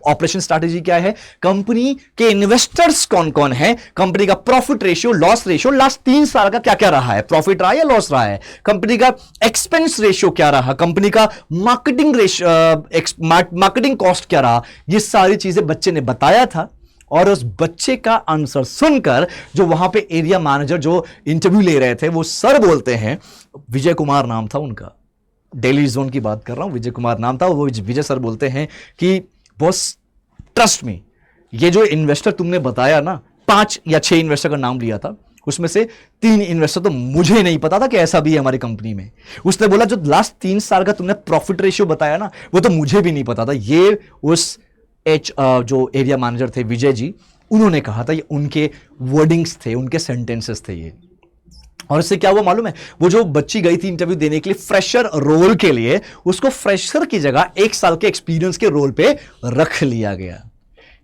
ऑपरेशन स्ट्रैटेजी क्या है, कंपनी के इन्वेस्टर्स कौन कौन है, कंपनी का profit ratio, loss ratio, last 3 साल का क्या क्या रहा है, प्रॉफिट रहा या लॉस रहा है, कंपनी का एक्सपेंस रेशियो क्या रहा, कंपनी का मार्केटिंग मार्केटिंग कॉस्ट क्या रहा। ये सारी चीजें बच्चे ने बताया था, और उस बच्चे का आंसर सुनकर जो वहां पे एरिया मैनेजर जो इंटरव्यू ले रहे थे, वो सर बोलते हैं, विजय कुमार नाम था उनका, दिल्ली जोन की बात कर रहा हूं, विजय कुमार नाम था। वो विजय सर बोलते हैं कि बॉस, ट्रस्ट मी, ये जो इन्वेस्टर तुमने बताया ना, 5 या 6 इन्वेस्टर का नाम लिया था, उसमें से 3 इन्वेस्टर तो मुझे नहीं पता था कि ऐसा भी है हमारी कंपनी में। उसने बोला जो लास्ट 3 साल का तुमने प्रॉफिट रेशियो बताया ना, वो तो मुझे भी नहीं पता था। ये उस जो एरिया मैनेजर थे विजय जी, उन्होंने कहा था, ये उनके वर्डिंग्स थे, उनके सेंटेंसेस थे ये। और इससे क्या हुआ मालूम है, वो जो बच्ची गई थी इंटरव्यू देने के लिए फ्रेशर रोल के लिए, उसको फ्रेशर की जगह 1 साल के एक्सपीरियंस के रोल पे रख लिया गया।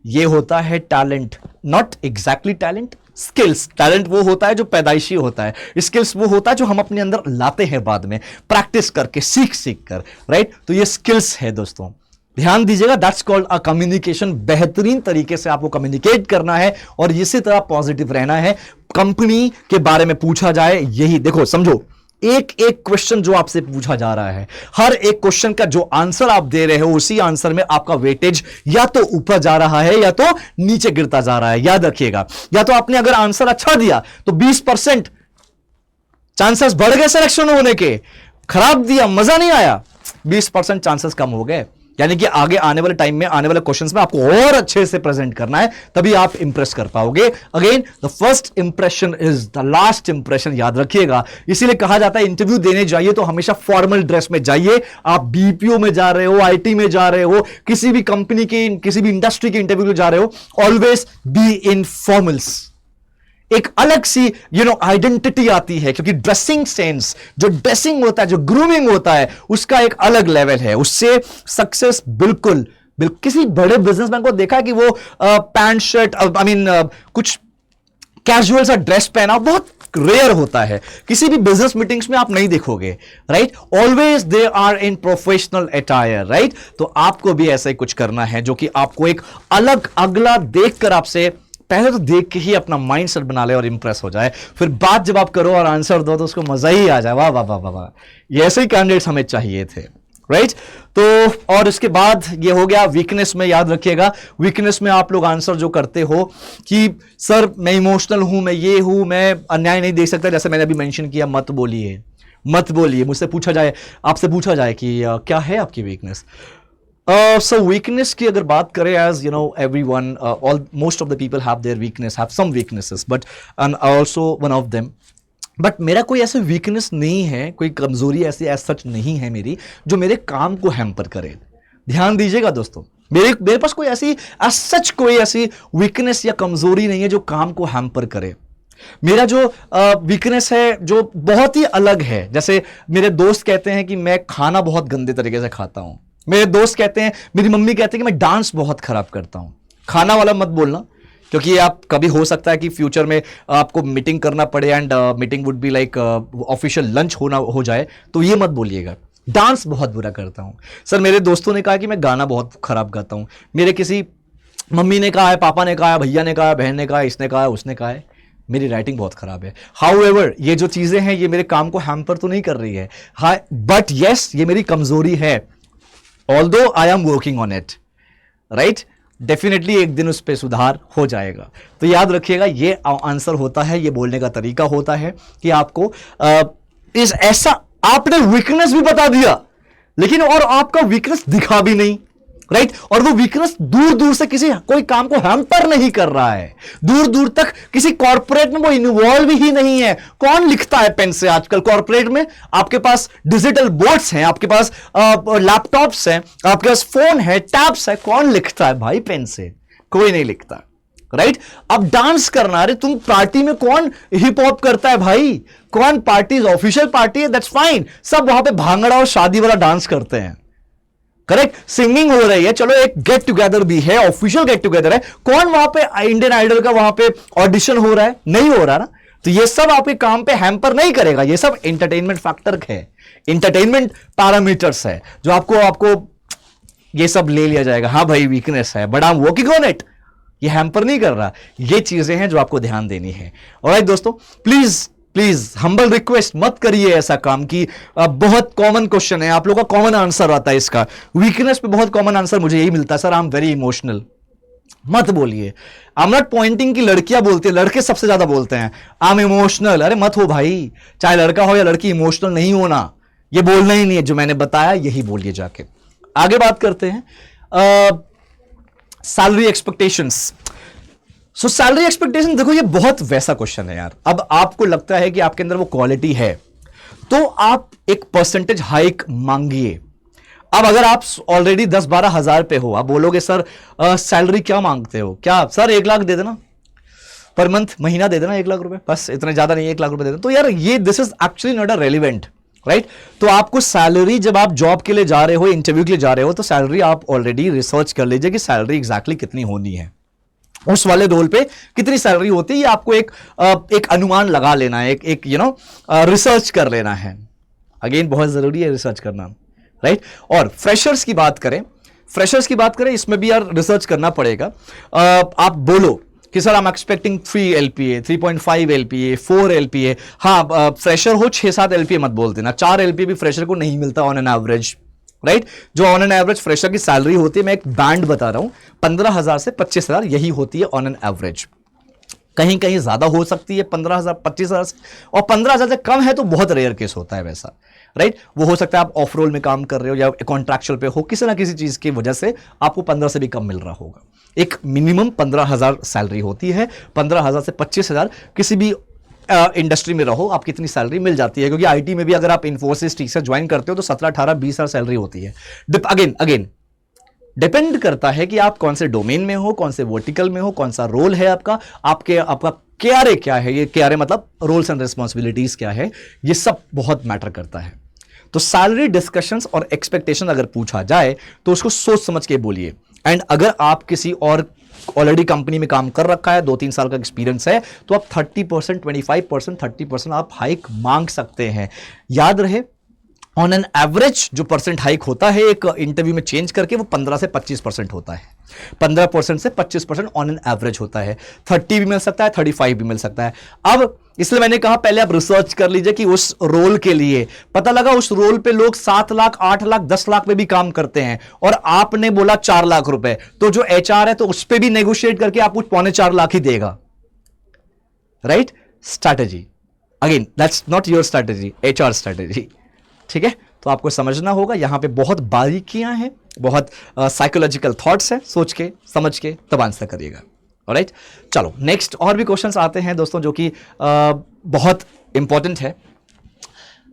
ये होता है talent, not exactly talent, skills. Talent वो होता है जो पैदाइशी होता है, स्किल्स वो होता है जो हम अपने अंदर लाते हैं बाद में प्रैक्टिस करके, सीख कर, राइट। तो ये स्किल्स है दोस्तों, ध्यान दीजिएगा। That's called a communication. बेहतरीन तरीके से आपको कम्युनिकेट करना है और इसी तरह पॉजिटिव रहना है। कंपनी के बारे में पूछा जाए, यही देखो, समझो, एक एक क्वेश्चन जो आपसे पूछा जा रहा है, हर एक क्वेश्चन का जो आंसर आप दे रहे हो, उसी आंसर में आपका वेटेज या तो ऊपर जा रहा है या तो नीचे गिरता जा रहा है। याद रखिएगा, या तो आपने अगर आंसर अच्छा दिया तो 20% चांसेस बढ़ गए सिलेक्शन होने के, खराब दिया, मजा नहीं आया, 20% चांसेस कम हो गए। यानी कि आगे आने वाले टाइम में, आने वाले क्वेश्चंस में आपको और अच्छे से प्रेजेंट करना है, तभी आप इंप्रेस कर पाओगे। Again, the first impression is the last impression, याद रखिएगा। इसीलिए कहा जाता है इंटरव्यू देने जाइए तो हमेशा फॉर्मल ड्रेस में जाइए। आप बीपीओ में जा रहे हो, आईटी में जा रहे हो, किसी भी कंपनी की, किसी भी इंडस्ट्री के इंटरव्यू में जा रहे हो, ऑलवेज बी इन फॉर्मल्स। एक अलग सी आइडेंटिटी आती है, क्योंकि ड्रेसिंग सेंस, जो ड्रेसिंग होता है, जो ग्रूमिंग होता है, उसका एक अलग लेवल है। उससे सक्सेस बिल्कुल किसी बड़े बिजनेसमैन को देखा कि वो पैंट शर्ट, कुछ कैजुअल सा ड्रेस पहना बहुत रेयर होता है। किसी भी बिजनेस मीटिंग्स में आप नहीं देखोगे, right. Always they are in professional attire, right. तो आपको भी ऐसा ही कुछ करना है जो कि आपको एक अलग अगला देखकर आपसे पहले तो देख के ही अपना माइंड सेट बना ले और इंप्रेस हो जाए, फिर बात जब आप करो और आंसर दो तो उसको मजा ही आ जाए। वाह वाह वाह वाह वाह, ये ऐसे ही कैंडिडेट्स हमें चाहिए थे, राइट। तो और इसके बाद ये हो गया वीकनेस में। याद रखिएगा, वीकनेस में आप लोग आंसर जो करते हो कि सर मैं इमोशनल हूं, मैं ये हूं, मैं अन्याय नहीं देख सकता, जैसे मैंने अभी मेंशन किया, मत बोलिए, मत बोलिए। मुझसे पूछा जाए, आपसे पूछा जाए कि क्या है आपकी वीकनेस। So weakness की अगर बात करें, as you know, everyone, most of the people have their weakness, have some weaknesses, but and also one of them. But मेरा कोई ऐसे weakness नहीं है, कोई कमजोरी ऐसी as such नहीं है मेरी, जो मेरे काम को हैम्पर करे। ध्यान दीजिएगा दोस्तों, मेरे पास कोई ऐसी as such कोई ऐसी weakness या कमजोरी नहीं है जो काम को हैम्पर करे। मेरा जो वीकनेस है जो बहुत ही अलग है। जैसे मेरे दोस्त कहते हैं कि मैं खाना बहुत गंदे तरीके से खाता हूं। मेरे दोस्त कहते हैं, मेरी मम्मी कहती है कि मैं डांस बहुत खराब करता हूं। खाना वाला मत बोलना, क्योंकि आप कभी हो सकता है कि फ्यूचर में आपको मीटिंग करना पड़े and meeting would be like official lunch हो जाए, तो ये मत बोलिएगा। डांस बहुत बुरा करता हूं। सर मेरे दोस्तों ने कहा कि मैं गाना बहुत खराब गाता हूं। मेरे किसी मम्मी ने कहा है, पापा ने कहा है, भैया ने कहा है, बहन ने कहा है, इसने कहा है, उसने कहा है, मेरी राइटिंग बहुत खराब है। हाउएवर, ये जो चीजें हैं ये मेरे काम को हैम्पर तो नहीं कर रही है, हाँ, बट यस ये मेरी कमजोरी है। Although I am working on it, right. Definitely एक दिन उस पर सुधार हो जाएगा। तो याद रखिएगा, ये आंसर होता है, ये बोलने का तरीका होता है कि आपको इस ऐसा, आपने वीकनेस भी बता दिया लेकिन और आपका वीकनेस दिखा भी नहीं, राइट। और वो वीकनेस दूर दूर से किसी कोई काम को हैम्पर नहीं कर रहा है, दूर दूर तक किसी कॉर्पोरेट में वो इन्वॉल्व ही नहीं है। कौन लिखता है पेन से आजकल कॉर्पोरेट में? आपके पास डिजिटल बोर्ड्स हैं, आपके पास लैपटॉप्स हैं, आपके पास फोन है, टैब्स है, कौन लिखता है भाई पेन से? कोई नहीं लिखता, राइट। अब डांस करना, अरे तुम पार्टी में कौन हिप हॉप करता है भाई? कौन पार्टी ऑफिशियल पार्टी है, दैट्स फाइन, सब वहां पे भांगड़ा और शादी वाला डांस करते हैं, करेक्ट। सिंगिंग हो रही है, चलो एक गेट टुगेदर भी है, ऑफिशियल गेट टुगेदर है, कौन वहां पे इंडियन आइडल का वहां पे ऑडिशन हो रहा है? नहीं हो रहा ना। तो ये सब आपके काम पे हैम्पर नहीं करेगा, ये सब एंटरटेनमेंट फैक्टर है, एंटरटेनमेंट पैरामीटर्स है, जो आपको ये सब ले लिया जाएगा। हाँ भाई वीकनेस है, but I am working on it, ये हैम्पर नहीं कर रहा। ये चीजें हैं जो आपको ध्यान देनी है। ऑलराइट दोस्तों, प्लीज प्लीज हम्बल रिक्वेस्ट, मत करिए ऐसा काम कि बहुत कॉमन क्वेश्चन है, आप लोगों का कॉमन आंसर आता है इसका। वीकनेस पे बहुत कॉमन आंसर मुझे यही मिलता है, sir I am very emotional. मत बोलिए, आई एम नॉट पॉइंटिंग कि लड़कियां बोलती है, लड़के सबसे ज्यादा बोलते हैं आई एम इमोशनल। अरे मत हो भाई, चाहे लड़का हो या लड़की, इमोशनल नहीं होना, ये बोलना ही नहीं है। जो मैंने बताया यही बोलिए जाके। आगे बात करते हैं। Salary expectations. सो सैलरी एक्सपेक्टेशन, देखो ये बहुत वैसा क्वेश्चन है यार। अब आपको लगता है कि आपके अंदर वो क्वालिटी है तो आप एक परसेंटेज हाइक मांगिए। अब अगर आप ऑलरेडी 10-12 हजार पे हो, आप बोलोगे सर सैलरी क्या मांगते हो, क्या सर 1 लाख दे देना पर मंथ, महीना दे देना 1 लाख रुपए, बस इतना ज्यादा नहीं, 1 लाख रुपए दे देना, तो यार ये this is actually not a relevant, right. तो आपको सैलरी, जब आप जॉब के लिए जा रहे हो, इंटरव्यू के लिए जा रहे हो, तो सैलरी आप ऑलरेडी रिसर्च कर लीजिए कि सैलरी एग्जैक्टली कितनी होनी है, उस वाले रोल पे कितनी सैलरी होती है, ये आपको एक अनुमान लगा लेना है, एक रिसर्च कर लेना है। अगेन बहुत जरूरी है रिसर्च करना, राइट। और फ्रेशर्स की बात करें, इसमें भी यार रिसर्च करना पड़ेगा। आप बोलो कि sir I am expecting 3 LPA, 3.5 LPA, 4 LPA। हाँ, फ्रेशर हो 6-7 LPA मत बोल देना, 4 LPA भी फ्रेशर को नहीं मिलता ऑन एन एवरेज, राइट। जो ऑन एन एवरेज फ्रेशर की सैलरी होती है, मैं एक बैंड बता रहा हूं, 15,000 से 25,000, यही होती है ऑन एन एवरेज। कहीं कहीं ज्यादा हो सकती है 15,000, 25,000 से, और 15,000 से कम है तो बहुत रेयर केस होता है वैसा, राइट। वो हो सकता है आप ऑफ रोल में काम कर रहे हो या कॉन्ट्रैक्चुअल पे हो, किसी ना किसी चीज की वजह से आपको 15 से भी कम मिल रहा होगा। एक मिनिमम 15,000 सैलरी होती है, 15,000 से 25,000 किसी भी इंडस्ट्री में रहो आपकी इतनी सैलरी मिल जाती है, क्योंकि आईटी में भी अगर आप इन्फोसिस टी से ज्वाइन करते हो तो 17, 18, 20,000 सैलरी होती है। अगेन डिपेंड करता है कि आप कौन से डोमेन में हो, कौन से वर्टिकल में हो, कौन सा रोल है आपका केआरए क्या है, ये केआरए मतलब रोल्स एंड रिस्पॉन्सिबिलिटीज क्या है, ये सब बहुत मैटर करता है। तो सैलरी डिस्कशंस और एक्सपेक्टेशन अगर पूछा जाए तो उसको सोच समझ के बोलिए। एंड अगर आप किसी और ऑलरेडी कंपनी में काम कर रखा है, 2-3 साल का एक्सपीरियंस है, तो आप 30%, 25%, 30% आप हाइक मांग सकते हैं। याद रहे, ऑन एन एवरेज जो परसेंट हाइक होता है एक इंटरव्यू में चेंज करके, वो 15 से 25% होता है। 15% से 25% ऑन एन एवरेज होता है। 30 भी मिल सकता है, 35 भी मिल सकता है। अब इसलिए मैंने कहा पहले आप रिसर्च कर लीजिए कि उस रोल के लिए, पता लगा उस रोल पे लोग 7 लाख, 8 लाख, 10 लाख पे भी काम करते हैं, और आपने बोला 4 लाख रुपए, तो जो एचआर है तो उस पर भी नेगोशिएट करके आपको 3.25 लाख ही देगा, right. Strategy, again that's not your strategy, HR strategy, ठीक है। तो आपको समझना होगा, यहां पे बहुत बारीकियां हैं, बहुत साइकोलॉजिकल थॉट्स है, सोच के समझ के तब आंसर करिएगा, ऑलराइट। चलो नेक्स्ट और भी क्वेश्चंस आते हैं दोस्तों, जो कि बहुत इंपॉर्टेंट है।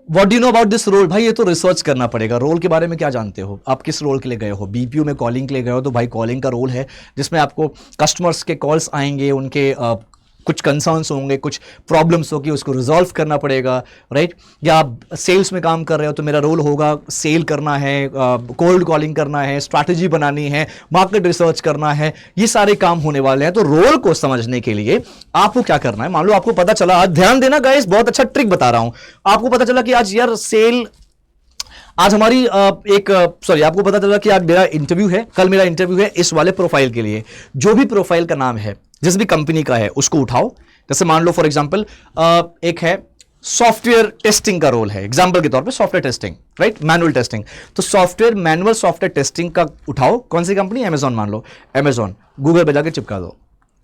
What do you know about this role? भाई ये तो रिसर्च करना पड़ेगा, रोल के बारे में क्या जानते हो आप, किस रोल के लिए गए हो? बीपीओ में कॉलिंग के लिए गए हो तो भाई कॉलिंग का रोल है, जिसमें आपको कस्टमर्स के कॉल्स आएंगे, उनके कुछ कंसर्न्स होंगे, कुछ प्रॉब्लम्स होगी, उसको रिजॉल्व करना पड़ेगा, राइट। या आप सेल्स में काम कर रहे हो तो मेरा रोल होगा सेल करना है, कोल्ड कॉलिंग करना है, स्ट्रैटेजी बनानी है, मार्केट रिसर्च करना है, ये सारे काम होने वाले हैं। तो रोल को समझने के लिए आपको क्या करना है, मान लो आपको पता चला, आज ध्यान देना गाइस, बहुत अच्छा ट्रिक बता रहा हूं, आपको पता चला कि आज यार आज हमारी आपको पता चला कि आज मेरा इंटरव्यू है, कल मेरा इंटरव्यू है इस वाले प्रोफाइल के लिए। जो भी प्रोफाइल का नाम है, जिस भी कंपनी का है, उसको उठाओ। जैसे मान लो फॉर एग्जांपल एक है सॉफ्टवेयर टेस्टिंग का रोल है, एग्जांपल के तौर पे software testing, right, manual testing. तो मैनुअल सॉफ्टवेयर टेस्टिंग का उठाओ, कौन सी कंपनी? अमेजॉन मान लो, अमेजॉन, गूगल पे जाके चिपका दो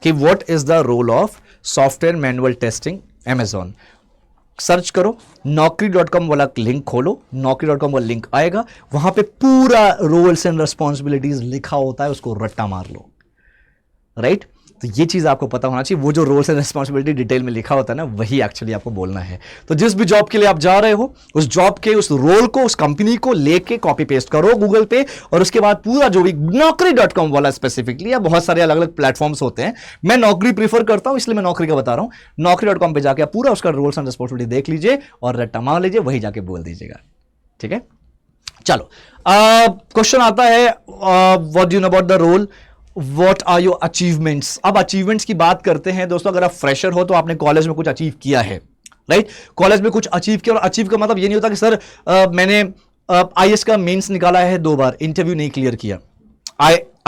कि what is the role of software manual testing Amazon. Search करो, naukri.com वाला लिंक खोलो, naukri.com वाला लिंक आएगा, वहां पे पूरा रोल्स एंड रिस्पॉन्सिबिलिटीज लिखा होता है, उसको रट्टा मार लो, राइट। तो ये चीज आपको पता होना चाहिए, वो जो रोल्स एंड रिस्पॉन्सिबिलिटी डिटेल में लिखा होता है ना, वही एक्चुअली आपको बोलना है। तो जिस भी जॉब के लिए आप जा रहे हो, उस जॉब के उस रोल को, उस कंपनी को लेके कॉपी पेस्ट करो गूगल पे, और उसके बाद पूरा जो भी naukri.com वाला स्पेसिफिकली, या बहुत सारे अलग अलग प्लेटफॉर्म्स होते हैं, मैं नौकरी प्रीफर करता हूं इसलिए मैं नौकरी का बता रहा हूं। naukri.com पे जाके पूरा उसका रोल्स एंड रिस्पॉन्सिबिलिटी देख लीजिए और रट्टा मार लीजिए, वही जाके बोल दीजिएगा, ठीक है। चलो क्वेश्चन आता है, what do you know about the role, What are your achievements? अब अचीवमेंट्स की बात करते हैं दोस्तों। अगर आप फ्रेशर हो तो आपने कॉलेज में कुछ अचीव किया है, राइट। कॉलेज में कुछ अचीव किया, और अचीव का मतलब ये नहीं होता कि सर मैंने आईएएस का मेंस निकाला है 2 बार, इंटरव्यू नहीं क्लियर किया।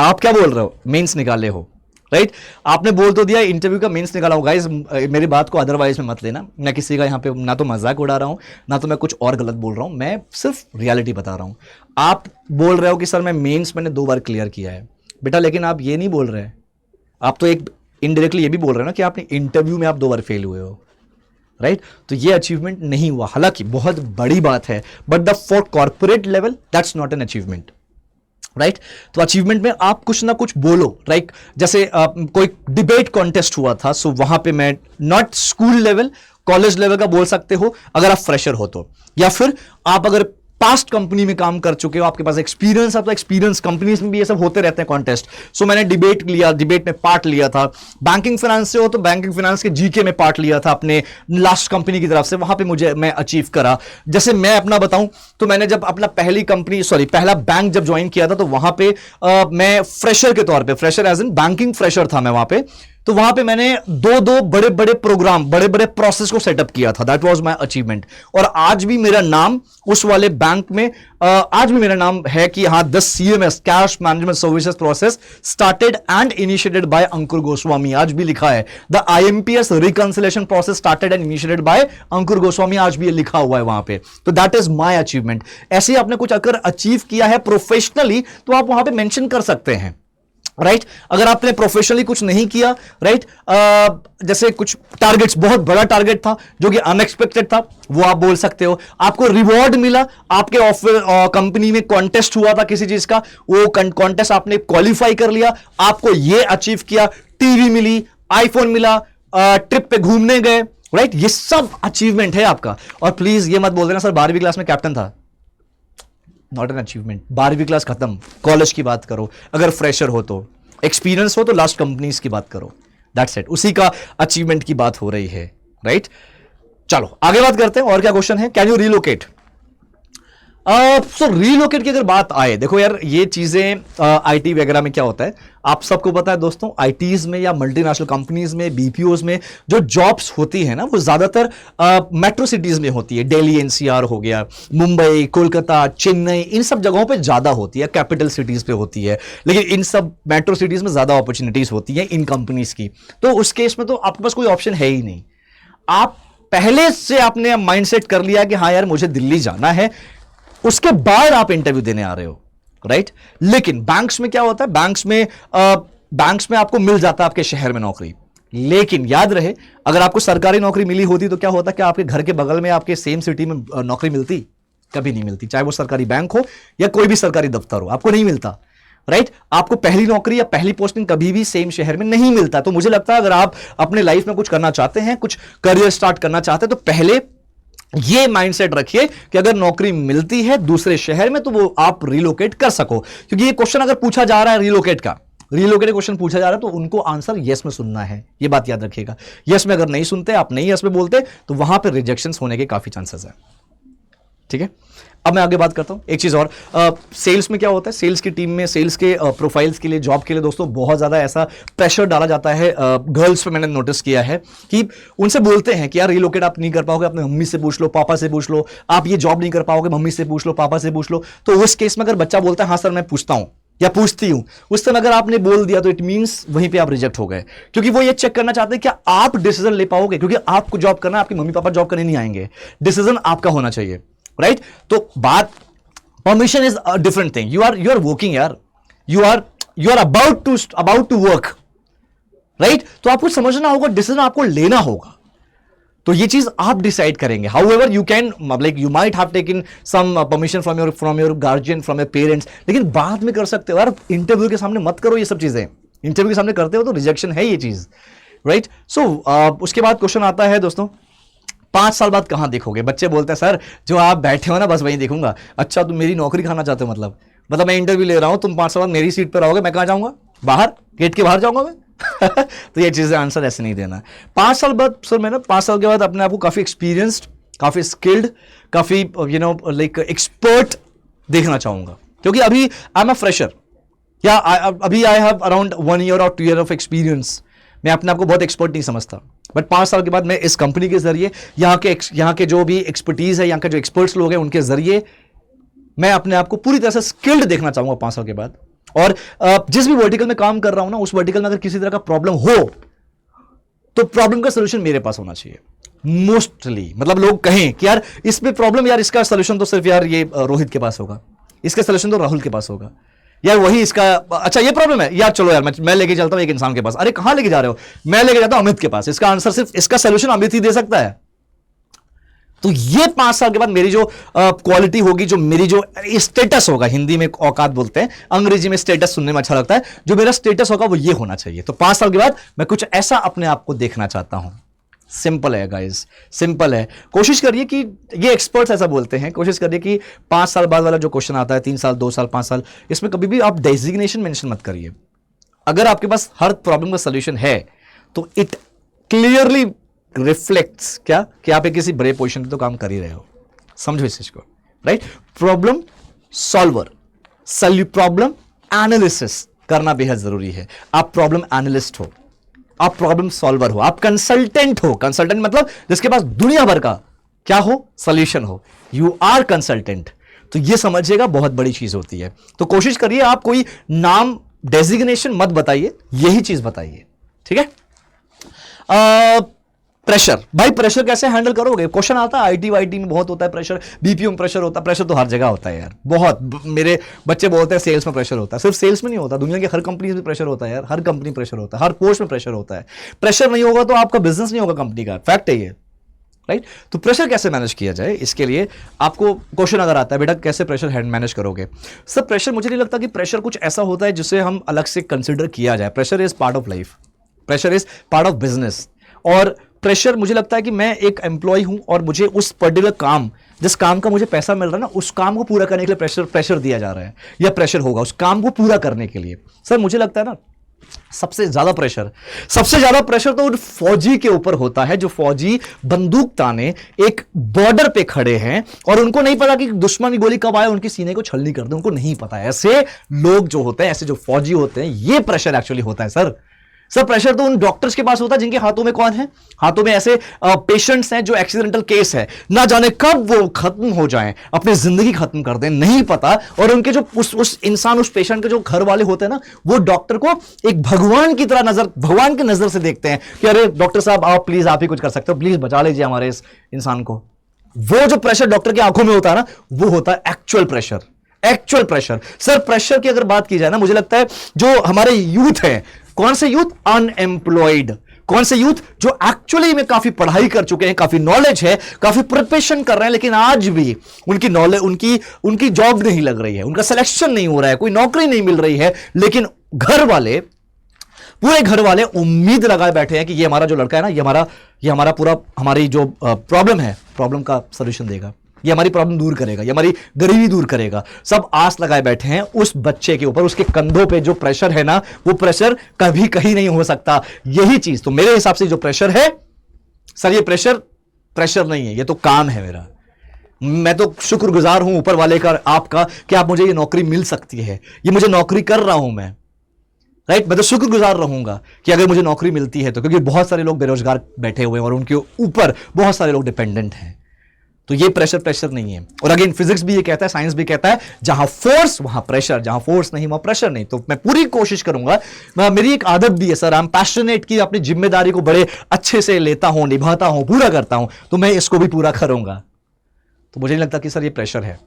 आप क्या बोल रहे हो? मेंस निकाले हो, राइट। आपने बोल तो दिया इंटरव्यू का मेंस निकाला हो। गाइस मेरी बात को अदरवाइज में मत लेना, मैं किसी का यहाँ पे ना तो मजाक उड़ा रहा हूँ, ना तो मैं कुछ और गलत बोल रहा हूँ, मैं सिर्फ रियलिटी बता रहा हूँ। आप बोल रहे हो कि सर मैं मेंस मैंने 2 बार क्लियर किया है बेटा, लेकिन आप ये नहीं बोल रहे, आप तो एक इनडायरेक्टली ये भी बोल रहे हो ना कि आपने इंटरव्यू में आप 2 बार फेल हुए हो, राइट। तो ये अचीवमेंट नहीं हुआ, हालांकि बहुत बड़ी बात है, but the for corporate level that's not an achievement, right तो अचीवमेंट में आप कुछ ना कुछ बोलो, राइट जैसे कोई डिबेट कॉन्टेस्ट हुआ था, सो वहां पे मैं not school level, college level का बोल सकते हो अगर आप फ्रेशर हो तो, या फिर आप अगर पास्ट कंपनी में काम कर चुके हो, आपके पास एक्सपीरियंस है, तो एक्सपीरियंस कंपनीज में भी ये सब होते रहते हैं कॉन्टेस्ट। सो मैंने डिबेट लिया, डिबेट में पार्ट लिया था। बैंकिंग फाइनेंस से हो तो बैंकिंग फाइनेंस के जीके में पार्ट लिया था अपने लास्ट कंपनी की तरफ से, वहां पे मुझे मैं अचीव करा। जैसे मैं अपना बताऊं तो मैंने जब अपना पहला बैंक जब ज्वाइन किया था तो वहां पे मैं फ्रेशर के तौर पे, fresher as in banking fresher था मैं वहां पे, तो वहां पे मैंने दो बड़े बड़े प्रोग्राम, बड़े बड़े प्रोसेस को सेटअप किया था। That was my achievement. और आज भी मेरा नाम उस वाले बैंक में आज भी मेरा नाम है कि हाँ, the CMS cash management services process started and initiated by Ankur Goswami, आज भी लिखा है। The IMPS reconciliation process started and initiated by Ankur Goswami, आज भी लिखा हुआ है वहां पे। तो दैट इज माय अचीवमेंट। ऐसे ही आपने कुछ अगर अचीव किया है प्रोफेशनली तो आप वहां पे मेंशन कर सकते हैं, राइट अगर आपने प्रोफेशनली कुछ नहीं किया, राइट जैसे कुछ टारगेट्स, बहुत बड़ा टारगेट था जो कि अनएक्सपेक्टेड था, वो आप बोल सकते हो। आपको रिवॉर्ड मिला, आपके कंपनी में कॉन्टेस्ट हुआ था किसी चीज का, वो कॉन्टेस्ट आपने क्वालिफाई कर लिया, आपको ये अचीव किया, टीवी मिली, आईफोन मिला, ट्रिप पे घूमने गए, राइट ये सब अचीवमेंट है आपका। और प्लीज ये मत बोल देना सर 12वीं क्लास में कैप्टन था, नॉट एन अचीवमेंट। 12वीं क्लास खत्म, कॉलेज की बात करो, अगर फ्रेशर हो तो, एक्सपीरियंस हो तो लास्ट कंपनीज की बात करो, दैट्स इट, उसी का अचीवमेंट की बात हो रही है, राइट चलो आगे बात करते हैं। और क्या क्वेश्चन है, can you relocate? So relocate की अगर बात आए, देखो यार ये चीजें आईटी वगैरह में क्या होता है, आप सबको पता है दोस्तों, आईटीज में या मल्टीनेशनल कंपनीज में, बीपीओज में जो जॉब्स होती है ना, वो ज्यादातर मेट्रो सिटीज में होती है। दिल्ली एनसीआर हो गया, मुंबई, कोलकाता, चेन्नई, इन सब जगहों पे ज्यादा होती है, कैपिटल सिटीज पे होती है। लेकिन इन सब मेट्रो सिटीज में ज्यादा अपॉर्चुनिटीज होती है इन कंपनीज की। तो उस केस में तो आपके पास कोई ऑप्शन है ही नहीं। आप पहले से आपने माइंडसेट कर लिया कि हाँ यार मुझे दिल्ली जाना है, उसके बाद आप इंटरव्यू देने आ रहे हो, राइट लेकिन बैंक्स में क्या होता है, बैंक्स में आपको मिल जाता है आपके शहर में नौकरी। लेकिन याद रहे, अगर आपको सरकारी नौकरी मिली होती तो क्या होता, कि आपके घर के बगल में आपके सेम सिटी में नौकरी मिलती? कभी नहीं मिलती, चाहे वो सरकारी बैंक हो या कोई भी सरकारी दफ्तर हो, आपको नहीं मिलता, राइट आपको पहली नौकरी या पहली पोस्टिंग कभी भी सेम शहर में नहीं मिलता। तो मुझे लगता है अगर आप अपने लाइफ में कुछ करना चाहते हैं, कुछ करियर स्टार्ट करना चाहते हैं, तो पहले ये माइंडसेट रखिए कि अगर नौकरी मिलती है दूसरे शहर में तो वो आप रिलोकेट कर सको। क्योंकि ये क्वेश्चन अगर पूछा जा रहा है रिलोकेट क्वेश्चन पूछा जा रहा है तो उनको आंसर यस में सुनना है, ये बात याद रखिएगा। यस में अगर नहीं सुनते, आप नहीं यस में बोलते, तो वहां पर रिजेक्शंस होने के काफी चांसेस है, ठीक है। अब मैं आगे बात करता हूं एक चीज और, सेल्स में क्या होता है, सेल्स की टीम में, सेल्स के प्रोफाइल्स के लिए, जॉब के लिए दोस्तों बहुत ज्यादा ऐसा प्रेशर डाला जाता है गर्ल्स पे। मैंने नोटिस किया है कि उनसे बोलते हैं कि यार रिलोकेट आप नहीं कर पाओगे, अपने मम्मी से पूछ लो, पापा से पूछ लो, आप ये जॉब नहीं कर पाओगे, मम्मी से पूछ लो, पापा से पूछ लो। तो उस केस में अगर बच्चा बोलता है हाँ सर मैं पूछता हूं या पूछती हूं, उस समय अगर आपने बोल दिया तो इट मींस वहीं पे आप रिजेक्ट हो गए। क्योंकि वो ये चेक करना चाहते हैं क्या आप डिसीजन ले पाओगे, क्योंकि आपको जॉब करना, आपके मम्मी पापा जॉब करने नहीं आएंगे, डिसीजन आपका होना चाहिए, राइट तो बात, permission is a different thing. You are working यार, you are about to work, right तो आपको समझना होगा, डिसीजन आपको लेना होगा। तो ये चीज आप डिसाइड करेंगे। However you can, like you might have taken some permission from your guardian, from your parents, लेकिन बाद में कर सकते हो यार। इंटरव्यू के सामने मत करो ये सब चीजें, इंटरव्यू के सामने करते हो तो रिजेक्शन है ये चीज, राइट। सो उसके बाद क्वेश्चन आता है दोस्तों, 5 साल बाद कहां देखोगे? बच्चे बोलते हैं सर जो आप बैठे हो ना बस वहीं देखूंगा। अच्छा तुम मेरी नौकरी खाना चाहते हो, मतलब मैं इंटरव्यू ले रहा हूं, तुम 5 साल बाद मेरी सीट पर रहोगे, मैं कहां जाऊंगा? बाहर, गेट के बाहर जाऊंगा मैं। तो ये चीजें आंसर ऐसे नहीं देना। 5 साल बाद सर मैं ना 5 साल के बाद अपने आप को काफी एक्सपीरियंस्ड, काफी स्किल्ड, काफी लाइक एक्सपर्ट देखना चाहूंगा। क्योंकि अभी आई एम अ फ्रेशर, या अभी आई हैव अराउंड 1 ईयर और 2 ईयर ऑफ एक्सपीरियंस। मैं अपने आप को बहुत एक्सपर्ट नहीं समझता, बट 5 साल के बाद मैं इस कंपनी के जरिए, यहाँ के जो भी एक्सपर्टीज है, यहाँ के जो एक्सपर्ट्स लोग हैं, उनके जरिए मैं अपने आप को पूरी तरह से स्किल्ड देखना चाहूंगा 5 साल के बाद। और जिस भी वर्टिकल में काम कर रहा हूं ना, उस वर्टिकल में अगर किसी तरह का प्रॉब्लम हो तो प्रॉब्लम का सोल्यूशन मेरे पास होना चाहिए मोस्टली। मतलब लोग कहें कि यार इसमें प्रॉब्लम, यार इसका सोल्यूशन तो सिर्फ यार ये रोहित के पास होगा, इसका सोल्यूशन तो राहुल के पास होगा, यार वही इसका, अच्छा ये प्रॉब्लम है यार, चलो यार मैं लेके चलता हूं एक इंसान के पास। अरे कहां लेके जा रहे हो? मैं लेके जाता हूं अमित के पास, इसका आंसर सिर्फ, इसका सोल्यूशन अमित ही दे सकता है। तो ये 5 साल के बाद मेरी जो क्वालिटी होगी, जो मेरी जो स्टेटस होगा, हिंदी में औकात बोलते हैं, अंग्रेजी में स्टेटस सुनने में अच्छा लगता है, जो मेरा स्टेटस होगा वो ये होना चाहिए। तो 5 साल के बाद मैं कुछ ऐसा अपने आप को देखना चाहता हूं। सिंपल है गाइस, सिंपल है। कोशिश करिए कि ये एक्सपर्ट्स ऐसा बोलते हैं, कोशिश करिए कि 5 साल बाद वाला जो क्वेश्चन आता है, 3 साल, 2 साल, 5 साल, इसमें कभी भी आप डेजिग्नेशन मेंशन मत करिए। अगर आपके पास हर प्रॉब्लम का सोल्यूशन है तो इट क्लियरली रिफ्लेक्ट्स क्या कि आप एक किसी बड़े पोजीशन पे तो काम कर ही रहे हो। समझो इस चीज को, right? Problem solver, problem analysis करना बेहद जरूरी है। आप प्रॉब्लम एनालिस्ट हो, आप प्रॉब्लम सॉल्वर हो, आप कंसल्टेंट हो। कंसल्टेंट मतलब जिसके पास दुनिया भर का क्या हो, सॉल्यूशन हो। You are consultant. तो ये समझिएगा, बहुत बड़ी चीज होती है। तो कोशिश करिए आप कोई नाम डेजिग्नेशन मत बताइए, यही चीज बताइए, ठीक है? प्रेशर, भाई प्रेशर कैसे हैंडल करोगे? क्वेश्चन आता है, आईटी वाईटी में बहुत होता है प्रेशर, बीपीओ में प्रेशर होता है। प्रेशर तो हर जगह होता है यार, बहुत। मेरे बच्चे बोलते हैं सेल्स में प्रेशर होता है। सिर्फ सेल्स में नहीं होता, दुनिया की हर कंपनी में प्रेशर होता है यार, हर कंपनी प्रेशर होता है, हर पोस्ट में प्रेशर होता है। प्रेशर नहीं होगा तो आपका बिजनेस नहीं होगा कंपनी का, फैक्ट है ये, राइट? तो प्रेशर कैसे मैनेज किया जाए, इसके लिए आपको क्वेश्चन अगर आता है, बेटा कैसे प्रेशर हैंड मैनेज करोगे? सर प्रेशर, मुझे नहीं लगता कि प्रेशर कुछ ऐसा होता है जिसे हम अलग से कंसिडर किया जाए। Pressure is part of life, pressure is part of business. और प्रेशर, मुझे लगता है कि मैं एक एम्प्लॉय हूं और मुझे उस पर्टिकुलर काम, जिस काम का मुझे पैसा मिल रहा है ना, उस काम को पूरा करने के लिए प्रेशर दिया जा रहा है, या प्रेशर होगा उस काम को पूरा करने के लिए। सर मुझे लगता है ना, सबसे ज्यादा प्रेशर तो उन फौजी के ऊपर होता है, जो फौजी बंदूक ताने एक बॉर्डर पे खड़े हैं और उनको नहीं पता कि दुश्मन की गोली कब आए, उनके सीने को छलनी कर दे, उनको नहीं पता है। ऐसे लोग जो होते हैं, ऐसे जो फौजी होते हैं, ये प्रेशर एक्चुअली होता है सर। प्रेशर तो उन डॉक्टर्स के पास होता है जिनके हाथों में कौन है, हाथों में ऐसे पेशेंट्स हैं जो एक्सीडेंटल केस है, ना जाने कब वो खत्म हो जाएं, अपनी जिंदगी खत्म कर दें, नहीं पता। और उनके जो उस इंसान, उस पेशेंट के जो घर वाले होते हैं ना, वो डॉक्टर को एक भगवान की तरह भगवान की नजर से देखते हैं कि अरे डॉक्टर साहब आप प्लीज, आप ही कुछ कर सकते हो, प्लीज बचा लीजिए हमारे इस इंसान को। वो जो प्रेशर डॉक्टर की आंखों में होता है ना, वो होता है actual pressure. Actual pressure. Sir pressure की अगर बात की जाए ना, मुझे लगता है जो हमारे यूथ है, कौन से यूथ? अनएम्प्लॉयड। कौन से यूथ? जो एक्चुअली में काफी पढ़ाई कर चुके हैं, काफी नॉलेज है, काफी प्रिपरेशन कर रहे हैं, लेकिन आज भी उनकी नॉलेज, उनकी जॉब नहीं लग रही है, उनका सिलेक्शन नहीं हो रहा है, कोई नौकरी नहीं मिल रही है। लेकिन घर वाले, पूरे घर वाले उम्मीद लगाए बैठे हैं कि ये हमारा जो लड़का है ना, ये हमारा पूरा, हमारी जो प्रॉब्लम है, प्रॉब्लम का सॉल्यूशन देगा, ये हमारी प्रॉब्लम दूर करेगा, ये हमारी गरीबी दूर करेगा। सब आस लगाए बैठे हैं उस बच्चे के ऊपर। उसके कंधों पे जो प्रेशर है ना, वो प्रेशर कभी कहीं नहीं हो सकता। यही चीज तो मेरे हिसाब से जो प्रेशर है सर, ये प्रेशर नहीं है, ये तो काम है मेरा। मैं तो शुक्रगुजार हूं ऊपर वाले का, आपका, कि आप मुझे ये नौकरी मिल सकती है, ये मुझे नौकरी कर रहा हूं मैं, राइट? मैं तो शुक्रगुजार रहूंगा कि अगर मुझे नौकरी मिलती है तो, क्योंकि बहुत सारे लोग बेरोजगार बैठे हुए हैं और उनके ऊपर बहुत सारे लोग डिपेंडेंट हैं। तो ये प्रेशर नहीं है। और अगेन फिजिक्स भी ये कहता है, साइंस भी कहता है, जहां फोर्स वहां प्रेशर, जहां फोर्स नहीं वहां प्रेशर नहीं। तो मैं पूरी कोशिश करूंगा, मेरी एक आदत भी है सर, आई एम पैशनेट, की अपनी जिम्मेदारी को बड़े अच्छे से लेता हूं, निभाता हूं, पूरा करता हूं, तो मैं इसको भी पूरा करूंगा। तो मुझे नहीं लगता कि सर ये प्रेशर है।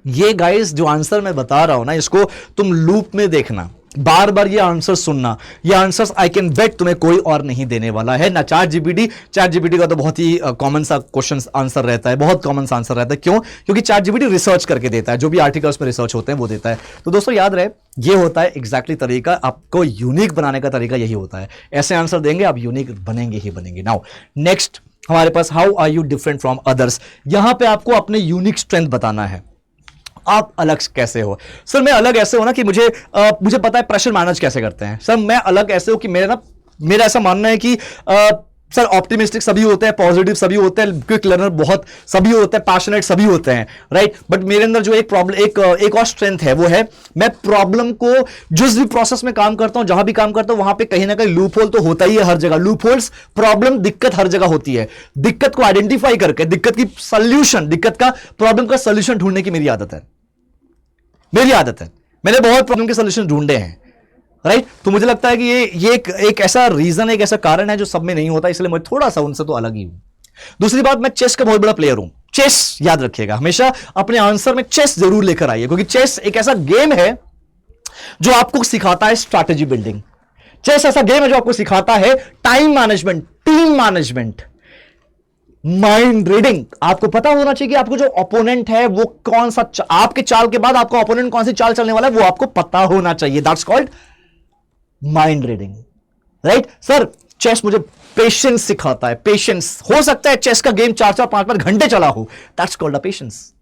ये गाइस जो आंसर मैं बता रहा हूं ना, इसको तुम लूप में देखना, बार बार ये आंसर सुनना। ये आंसर्स आई कैन बेट तुम्हें कोई और नहीं देने वाला है, ना चैट जीपीटी का तो बहुत ही कॉमन सा क्वेश्चन आंसर रहता है, बहुत कॉमन सा आंसर रहता है। क्यों? क्योंकि चैट जीपीटी रिसर्च करके देता है, जो भी आर्टिकल्स में रिसर्च होते हैं वो देता है। तो दोस्तों याद रहे, ये होता है एग्जैक्टली तरीका, आपको यूनिक बनाने का तरीका यही होता है। ऐसे आंसर देंगे आप यूनिक बनेंगे ही बनेंगे। नाउ नेक्स्ट हमारे पास, how are you different from others. यहां पे आपको अपने यूनिक स्ट्रेंथ बताना है, आप अलग कैसे हो। सर मैं अलग ऐसे हो ना कि मुझे पता है प्रेशर मैनेज कैसे करते हैं। सर मैं अलग ऐसे हो कि मेरा ऐसा मानना है कि सर ऑप्टिमिस्टिक सभी होते हैं, पॉजिटिव सभी होते हैं, क्विक लर्नर बहुत सभी होते हैं, पैशनेट सभी होते हैं, राइट? बट मेरे अंदर जो एक प्रॉब्लम, एक और स्ट्रेंथ है, वो है मैं प्रॉब्लम को, जिस भी प्रोसेस में काम करता हूं, जहां भी काम करता हूं, वहां पे कहीं ना कहीं लूप होल तो होता ही है हर जगह। लूप होल्स, प्रॉब्लम, दिक्कत हर जगह होती है। दिक्कत को आइडेंटिफाई करके, दिक्कत की सोल्यूशन, दिक्कत का, प्रॉब्लम का सोल्यूशन ढूंढने की मेरी आदत है। मैंने बहुत प्रॉब्लम के सोल्यूशन ढूंढे हैं, राइट? तो मुझे लगता है कि ये एक ऐसा रीजन, एक ऐसा कारण है जो सब में नहीं होता, इसलिए मैं थोड़ा सा उनसे तो अलग ही हूं। दूसरी बात, मैं चेस का बहुत बड़ा प्लेयर हूं। चेस याद रखिएगा, हमेशा अपने आंसर में चेस जरूर लेकर आइए, क्योंकि चेस एक ऐसा गेम है जो आपको सिखाता है स्ट्रैटेजी बिल्डिंग। चेस ऐसा गेम है जो आपको सिखाता है time management, team management, mind reading, आपको पता होना चाहिए कि आपको जो ओपोनेंट है वो कौन सा, आपके चाल के बाद आपका ओपोनेंट कौन सी चाल चलने वाला है वो आपको पता होना चाहिए। That's called mind reading, right. Sir chess मुझे पेशेंस सिखाता है, पेशेंस। हो सकता है चेस का गेम 4-4 5-5 घंटे चला हो, that's called a patience.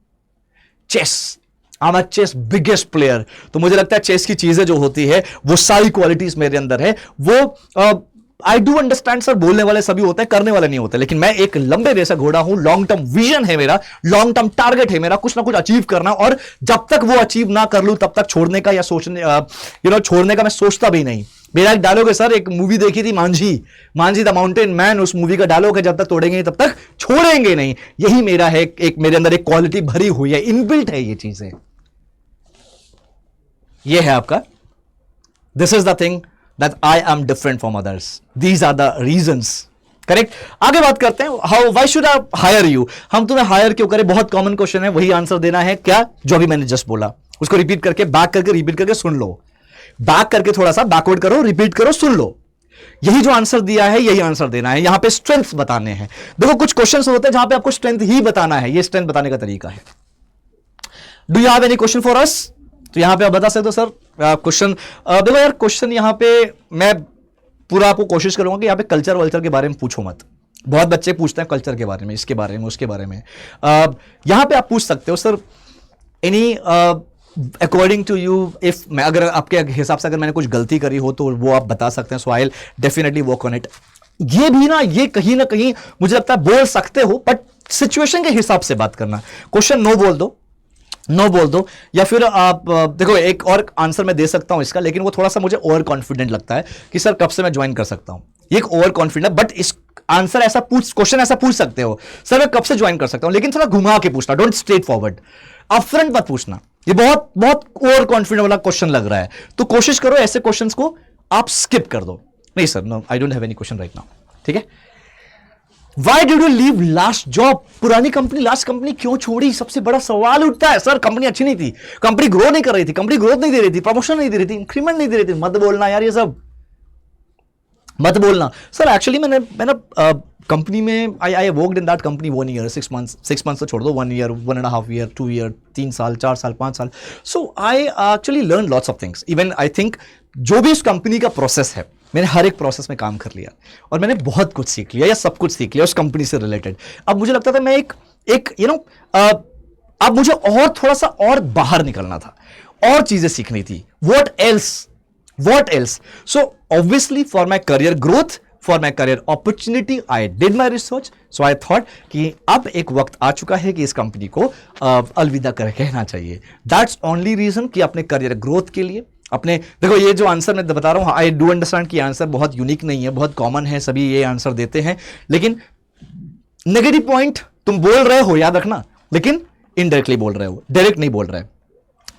Chess, I am a chess biggest player, तो मुझे लगता है चेस की चीजें जो होती है वो सारी क्वालिटीज मेरे अंदर है। वो आई डू अंडरस्टैंड सर, बोलने वाले सभी होते हैं, करने वाले नहीं होते, लेकिन मैं एक लंबे रेस का घोड़ा हूं। लॉन्ग टर्म विजन है मेरा, लॉन्ग टर्म टारगेट है मेरा, कुछ ना कुछ अचीव करना, और जब तक वो अचीव ना कर लूं तब तक छोड़ने का या सोचने छोड़ने का मैं सोचता भी नहीं। मेरा एक डायलॉग है सर, एक मूवी देखी थी Manjhi, Manjhi the mountain man, उस मूवी का डायलॉग है, जब तक तोड़ेंगे तब तक छोड़ेंगे नहीं। यही मेरा है, एक मेरे अंदर एक क्वालिटी भरी हुई है, इनबिल्ट है ये चीजें। ये है आपका, this is the thing that I am different from others, these are the reasons, correct. आगे बात करते हैं, how why should I hire you, हम तुम्हें हायर क्यों करें। बहुत कॉमन क्वेश्चन है, वही आंसर देना है क्या जो अभी मैंने जस्ट बोला, उसको रिपीट करके, बैक करके, रिपीट करके सुन लो, बैक करके थोड़ा सा बैकवर्ड करो, रिपीट करो, सुन लो। यही जो आंसर दिया है यही आंसर देना है। यहां पे स्ट्रेंथ बताने हैं। देखो कुछ क्वेश्चंस होते हैं जहां पे आपको स्ट्रेंथ ही बताना है, ये स्ट्रेंथ बताने का तरीका है। Do you have any question for us, तो यहां पे आप बता सकते हो सर क्वेश्चन। देखो यार, क्वेश्चन यहां पे मैं पूरा आपको कोशिश करूंगा कि यहां पे कल्चर वल्चर के बारे में पूछो मत। बहुत बच्चे पूछते हैं कल्चर के बारे में, इसके बारे में, उसके बारे में। यहां पे आप पूछ सकते हो sir any according to you, if मैं, अगर आपके हिसाब से अगर मैंने कुछ गलती करी हो तो वो आप बता सकते हैं। So I will definitely work on it. ये भी ना, ये कहीं ना कहीं मुझे लगता है बोल सकते हो, बट सिचुएशन के हिसाब से बात करना। क्वेश्चन नो बोल दो, नो बोल दो, या फिर आप देखो एक और आंसर मैं दे सकता हूं इसका, लेकिन वो थोड़ा सा मुझे ओवर कॉन्फिडेंट लगता है कि सर कब से मैं ज्वाइन कर सकता हूं। ये एक ओवर कॉन्फिडेंट, बट इस आंसर ऐसा पूछ, क्वेश्चन ऐसा पूछ सकते हो, सर मैं कब से ज्वाइन कर सकता हूं, लेकिन थोड़ा घुमा के पूछना, डोंट स्ट्रेट फॉरवर्ड, अपफ्रंट मत पूछना। ये बहुत बहुत ओवर कॉन्फिडेंट वाला क्वेश्चन लग रहा है, तो कोशिश करो ऐसे क्वेश्चंस को आप स्किप कर दो। नहीं sir, no I don't have any question right now, ठीक है। Why did you leave last job? पुरानी कंपनी, लास्ट कंपनी क्यों छोड़ी? सबसे बड़ा सवाल उठता है, सर कंपनी अच्छी नहीं थी, कंपनी ग्रो नहीं कर रही थी, कंपनी ग्रोथ नहीं दे रही थी, प्रमोशन नहीं दे रही थी, इंक्रीमेंट नहीं दे रही थी। मत बोलना यार, ये सब मत बोलना। सर एक्चुअली मैंने कंपनी में I worked in that company 1 year 6 months, 6 months तो छोड़ दो, 1 year 1.5 year 2 year 3 साल 4 साल 5 साल। So I actually learn lots of things. Even I think जो भी इस कंपनी का प्रोसेस है, मैंने हर एक प्रोसेस में काम कर लिया और मैंने बहुत कुछ सीख लिया, या सब कुछ सीख लिया उस कंपनी से रिलेटेड। अब मुझे लगता था मैं एक अब मुझे और थोड़ा सा और बाहर निकलना था, और चीजें सीखनी थी। What else? So obviously for my career growth, for my career opportunity, I did my research. So I thought कि अब एक वक्त आ चुका है कि इस कंपनी को अलविदा कर कहना चाहिए। That's only reason कि अपने करियर ग्रोथ के लिए, अपने, देखो ये जो आंसर मैं बता रहा हूँ, आई डू अंडरस्टैंड कि आंसर बहुत यूनिक नहीं है, बहुत कॉमन है, सभी ये आंसर देते हैं, लेकिन नेगेटिव पॉइंट तुम बोल रहे हो, याद रखना, लेकिन इनडायरेक्टली बोल रहे हो, डायरेक्ट नहीं बोल रहे।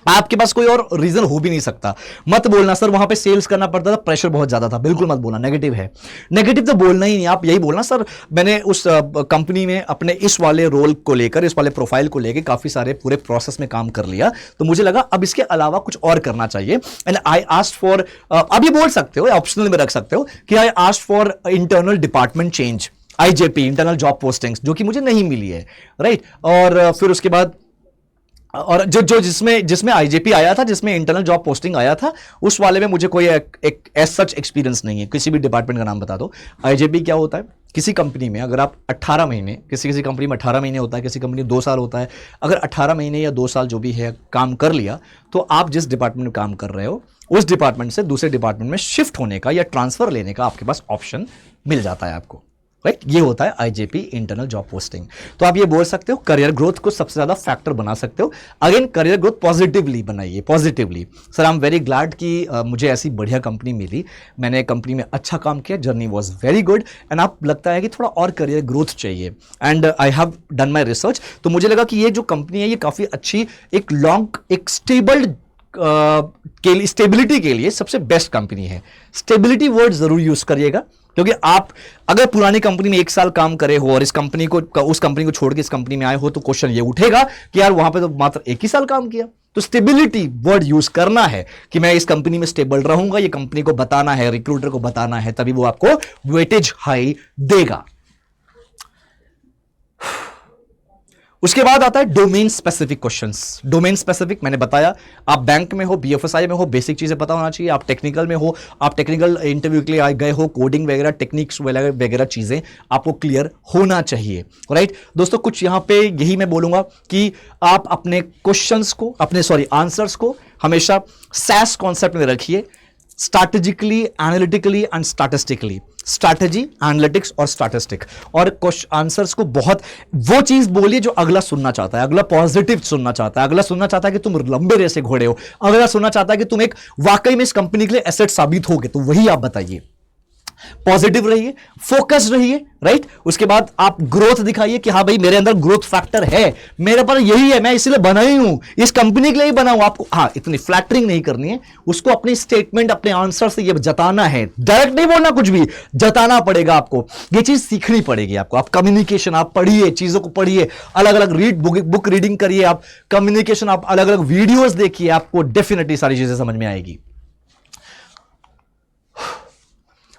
आपके पास कोई और रीजन हो भी नहीं सकता। मत बोलना सर वहां पे सेल्स करना पड़ता था, प्रेशर बहुत ज्यादा था, बिल्कुल मत बोलना, नेगेटिव है। नेगेटिव तो बोलना ही नहीं, आप यही बोलना सर मैंने उस कंपनी में अपने इस वाले रोल को लेकर, इस वाले प्रोफाइल को लेकर काफी सारे पूरे प्रोसेस में काम कर लिया, तो मुझे लगा अब इसके अलावा कुछ और करना चाहिए। एंड आई आस्क्ड फॉर, अब ये बोल सकते हो, ऑप्शनल में रख सकते हो कि I asked for internal department change, IJP internal job postings, जो कि मुझे नहीं मिली है, राइट। और फिर उसके बाद और जो जिसमें IJP आया था, जिसमें इंटरनल जॉब पोस्टिंग आया था, उस वाले में मुझे कोई एक एज सच एक्सपीरियंस नहीं है। किसी भी डिपार्टमेंट का नाम बता दो। IJP क्या होता है? किसी कंपनी में अगर आप 18 महीने, किसी कंपनी में 18 महीने होता है, किसी कंपनी में 2 साल होता है, अगर 18 महीने या 2 साल जो भी है काम कर लिया, तो आप जिस डिपार्टमेंट में काम कर रहे हो उस डिपार्टमेंट से दूसरे डिपार्टमेंट में शिफ्ट होने का या ट्रांसफर लेने का आपके पास ऑप्शन मिल जाता है आपको, राइट। ये होता है IJP इंटरनल जॉब पोस्टिंग। तो आप ये बोल सकते हो करियर ग्रोथ को सबसे ज्यादा फैक्टर बना सकते हो। अगेन करियर ग्रोथ पॉजिटिवली बनाइए, positively. Sir I am very glad कि मुझे ऐसी बढ़िया कंपनी मिली, मैंने कंपनी में अच्छा काम किया, journey was very good, and आप लगता है कि थोड़ा और करियर ग्रोथ चाहिए, and I have done my research. तो मुझे लगा कि ये जो कंपनी है ये काफी अच्छी, एक लॉन्ग, एक स्टेबिलिटी के लिए सबसे बेस्ट कंपनी है। स्टेबिलिटी वर्ड जरूर यूज करिएगा, क्योंकि आप अगर पुरानी कंपनी में 1 साल काम करे हो और उस कंपनी को छोड़ के इस कंपनी में आए हो, तो क्वेश्चन ये उठेगा कि यार वहां पे तो मात्र 1 ही साल काम किया। तो स्टेबिलिटी वर्ड यूज करना है कि मैं इस कंपनी में स्टेबल रहूंगा, ये कंपनी को बताना है, रिक्रूटर को बताना है, तभी वो आपको वेटेज हाई देगा। उसके बाद आता है domain specific questions. Domain specific मैंने बताया, आप बैंक में हो, बीएफएसआई में हो, बेसिक चीजें पता होना चाहिए। आप टेक्निकल में हो, आप टेक्निकल इंटरव्यू के लिए गए हो, कोडिंग वगैरह टेक्निक्स वगैरह चीजें आपको क्लियर होना चाहिए, राइट दोस्तों। कुछ यहां पे यही मैं बोलूंगा कि आप अपने क्वेश्चंस को, आंसर्स को हमेशा सैस कॉन्सेप्ट में रखिए, strategically, analytically and statistically. Strategy, analytics और स्टैटिस्टिक, और आंसर्स को बहुत वो चीज बोलिए जो अगला सुनना चाहता है। अगला पॉजिटिव सुनना चाहता है, अगला सुनना चाहता है कि तुम लंबे रेस घोड़े हो, अगला सुनना चाहता है कि तुम एक वाकई में इस कंपनी के लिए एसेट साबित होगे, तो वही आप बताइए। पॉजिटिव रहिए, फोकस रहिए, राइट। उसके बाद आप ग्रोथ दिखाइए कि हाँ भाई मेरे अंदर ग्रोथ फैक्टर है, मेरे पास यही है, मैं इसलिए बना ही हूं, इस कंपनी के लिए ही बना हूं। आपको हाँ इतनी फ्लैटरिंग नहीं करनी है, उसको अपनी स्टेटमेंट, अपने आंसर से ये जताना है। डायरेक्ट नहीं बोलना, कुछ भी जताना पड़ेगा आपको, ये चीज सीखनी पड़ेगी आपको। आप कम्युनिकेशन, आप पढ़िए, चीजों को पढ़िए, अलग अलग बुक रीडिंग करिए, आप कम्युनिकेशन, आप अलग अलग वीडियोस देखिए, आपको डेफिनेटली सारी चीजें समझ में आएगी।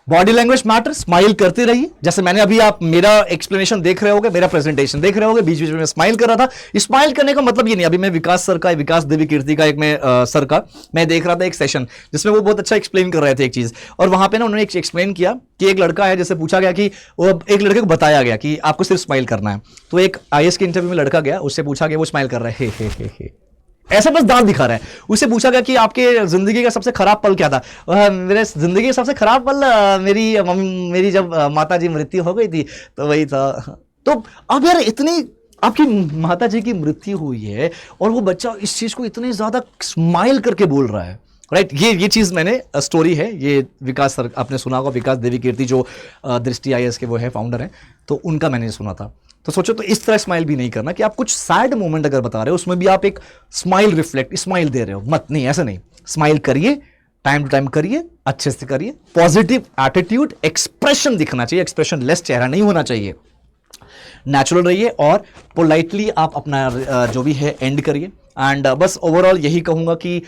बॉडी लैंग्वेज मैटर, स्माइल करते रहिए। जैसे मैंने अभी, आप मेरा एक्सप्लेनेशन देख रहे होगे, मेरा प्रेजेंटेशन देख रहे होगे, बीच बीच में स्माइल कर रहा था। स्माइल करने का मतलब ये नहीं, अभी मैं विकास सर का, विकास देवी कीर्ति का एक मैं सर का मैं देख रहा था एक सेशन, जिसमें वो बहुत अच्छा एक्सप्लेन कर रहे थे एक चीज। और वहां पे ना उन्होंने एक्सप्लेन किया कि एक लड़का है, जैसे पूछा गया कि एक लड़के को बताया गया कि आपको सिर्फ स्माइल करना है। तो एक आईएएस के इंटरव्यू में लड़का गया, उससे पूछा गया, वो स्माइल कर रहा है, हे ऐसा बस दांत दिखा रहा है। उससे पूछा गया कि आपके जिंदगी का सबसे खराब पल क्या था? मेरे जिंदगी का सबसे खराब पल मेरी जब माता जी मृत्यु हो गई थी, तो वही था। तो अब यार, इतनी आपकी माता जी की मृत्यु हुई है और वो बच्चा इस चीज को इतने ज्यादा स्माइल करके बोल रहा है, राइट। ये चीज मैंने स्टोरी है, ये विकास सर, आपने सुना होगा, विकास देवी कीर्ति जो दृष्टि आईएएस के वो है फाउंडर है, तो उनका मैंने सुना था। तो सोचो, तो इस तरह स्माइल भी नहीं करना कि आप कुछ सैड मोमेंट अगर बता रहे हो, उसमें भी आप एक स्माइल दे रहे हो, मत, नहीं, ऐसा नहीं। स्माइल करिए, टाइम टू टाइम करिए, अच्छे से करिए, पॉजिटिव एटीट्यूड, एक्सप्रेशन दिखना चाहिए, एक्सप्रेशन लेस चेहरा नहीं होना चाहिए, नेचुरल रहिए और पोलाइटली आप अपना जो भी है एंड करिए। एंड बस ओवरऑल यही कहूंगा कि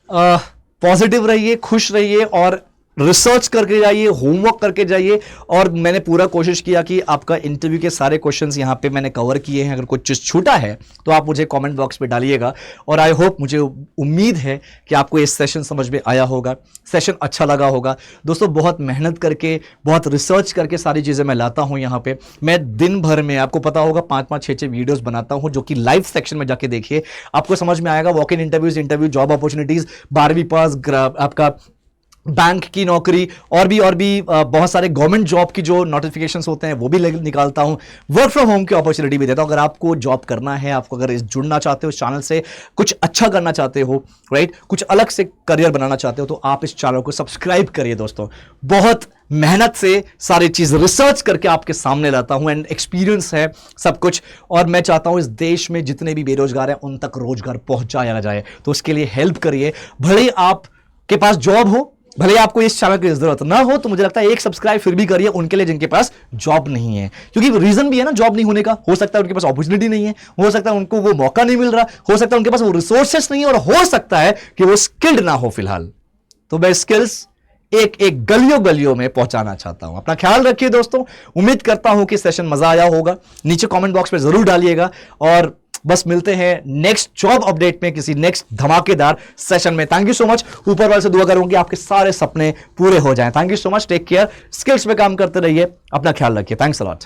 पॉजिटिव रहिए, खुश रहिए और रिसर्च करके जाइए, होमवर्क करके जाइए। और मैंने पूरा कोशिश किया कि आपका इंटरव्यू के सारे क्वेश्चंस यहाँ पे मैंने कवर किए हैं। अगर कुछ चीज छूटा है तो आप मुझे कमेंट बॉक्स पे डालिएगा। और आई होप, मुझे उम्मीद है कि आपको ये सेशन समझ में आया होगा, सेशन अच्छा लगा होगा। दोस्तों, बहुत मेहनत करके, बहुत रिसर्च करके सारी चीज़ें मैं लाता हूँ यहाँ पे। मैं दिन भर में, आपको पता होगा, 5-5, 6-6 वीडियोज़ बनाता हूँ, जो कि लाइव सेक्शन में जाके देखिए, आपको समझ में आएगा। Walk in interview, job opportunities, 12वीं पास, आपका बैंक की नौकरी, और भी बहुत सारे गवर्नमेंट जॉब की जो नोटिफिकेशंस होते हैं वो भी निकालता हूं। वर्क फ्रॉम होम की अपॉर्चुनिटी भी देता हूं। अगर आपको जॉब करना है, आपको अगर जुड़ना चाहते हो इस चैनल से, कुछ अच्छा करना चाहते हो, राइट, कुछ अलग से करियर बनाना चाहते हो, तो आप इस चैनल को सब्सक्राइब करिए। दोस्तों, बहुत मेहनत से सारी चीज रिसर्च करके आपके सामने लाता हूं, एंड एक्सपीरियंस है सब कुछ। और मैं चाहता हूं इस देश में जितने भी बेरोजगार हैं उन तक रोजगार पहुंचाया जाए, तो उसके लिए हेल्प करिए। भले आपके पास जॉब हो, भले आपको इस चैनल की जरूरत ना हो, तो मुझे लगता है एक सब्सक्राइब फिर भी करिए उनके लिए जिनके पास जॉब नहीं है। क्योंकि रीजन भी है ना जॉब नहीं होने का, हो सकता है उनके पास अपॉर्चुनिटी नहीं है, हो सकता है उनको वो मौका नहीं मिल रहा, हो सकता है उनके पास वो रिसोर्सेस नहीं है, और हो सकता है कि वो स्किल्ड ना हो फिलहाल। तो मैं स्किल्स एक गलियों में पहुंचाना चाहता हूं। अपना ख्याल रखिए दोस्तों। उम्मीद करता हूं कि सेशन मजा आया होगा। नीचे कमेंट बॉक्स में जरूर डालिएगा, और बस मिलते हैं नेक्स्ट जॉब अपडेट में, किसी नेक्स्ट धमाकेदार सेशन में। Thank you so much. ऊपर वाले से दुआ करूंगी आपके सारे सपने पूरे हो जाएं। Thank you so much. Take care. Skills पे काम करते रहिए, अपना ख्याल रखिए। Thanks a lot.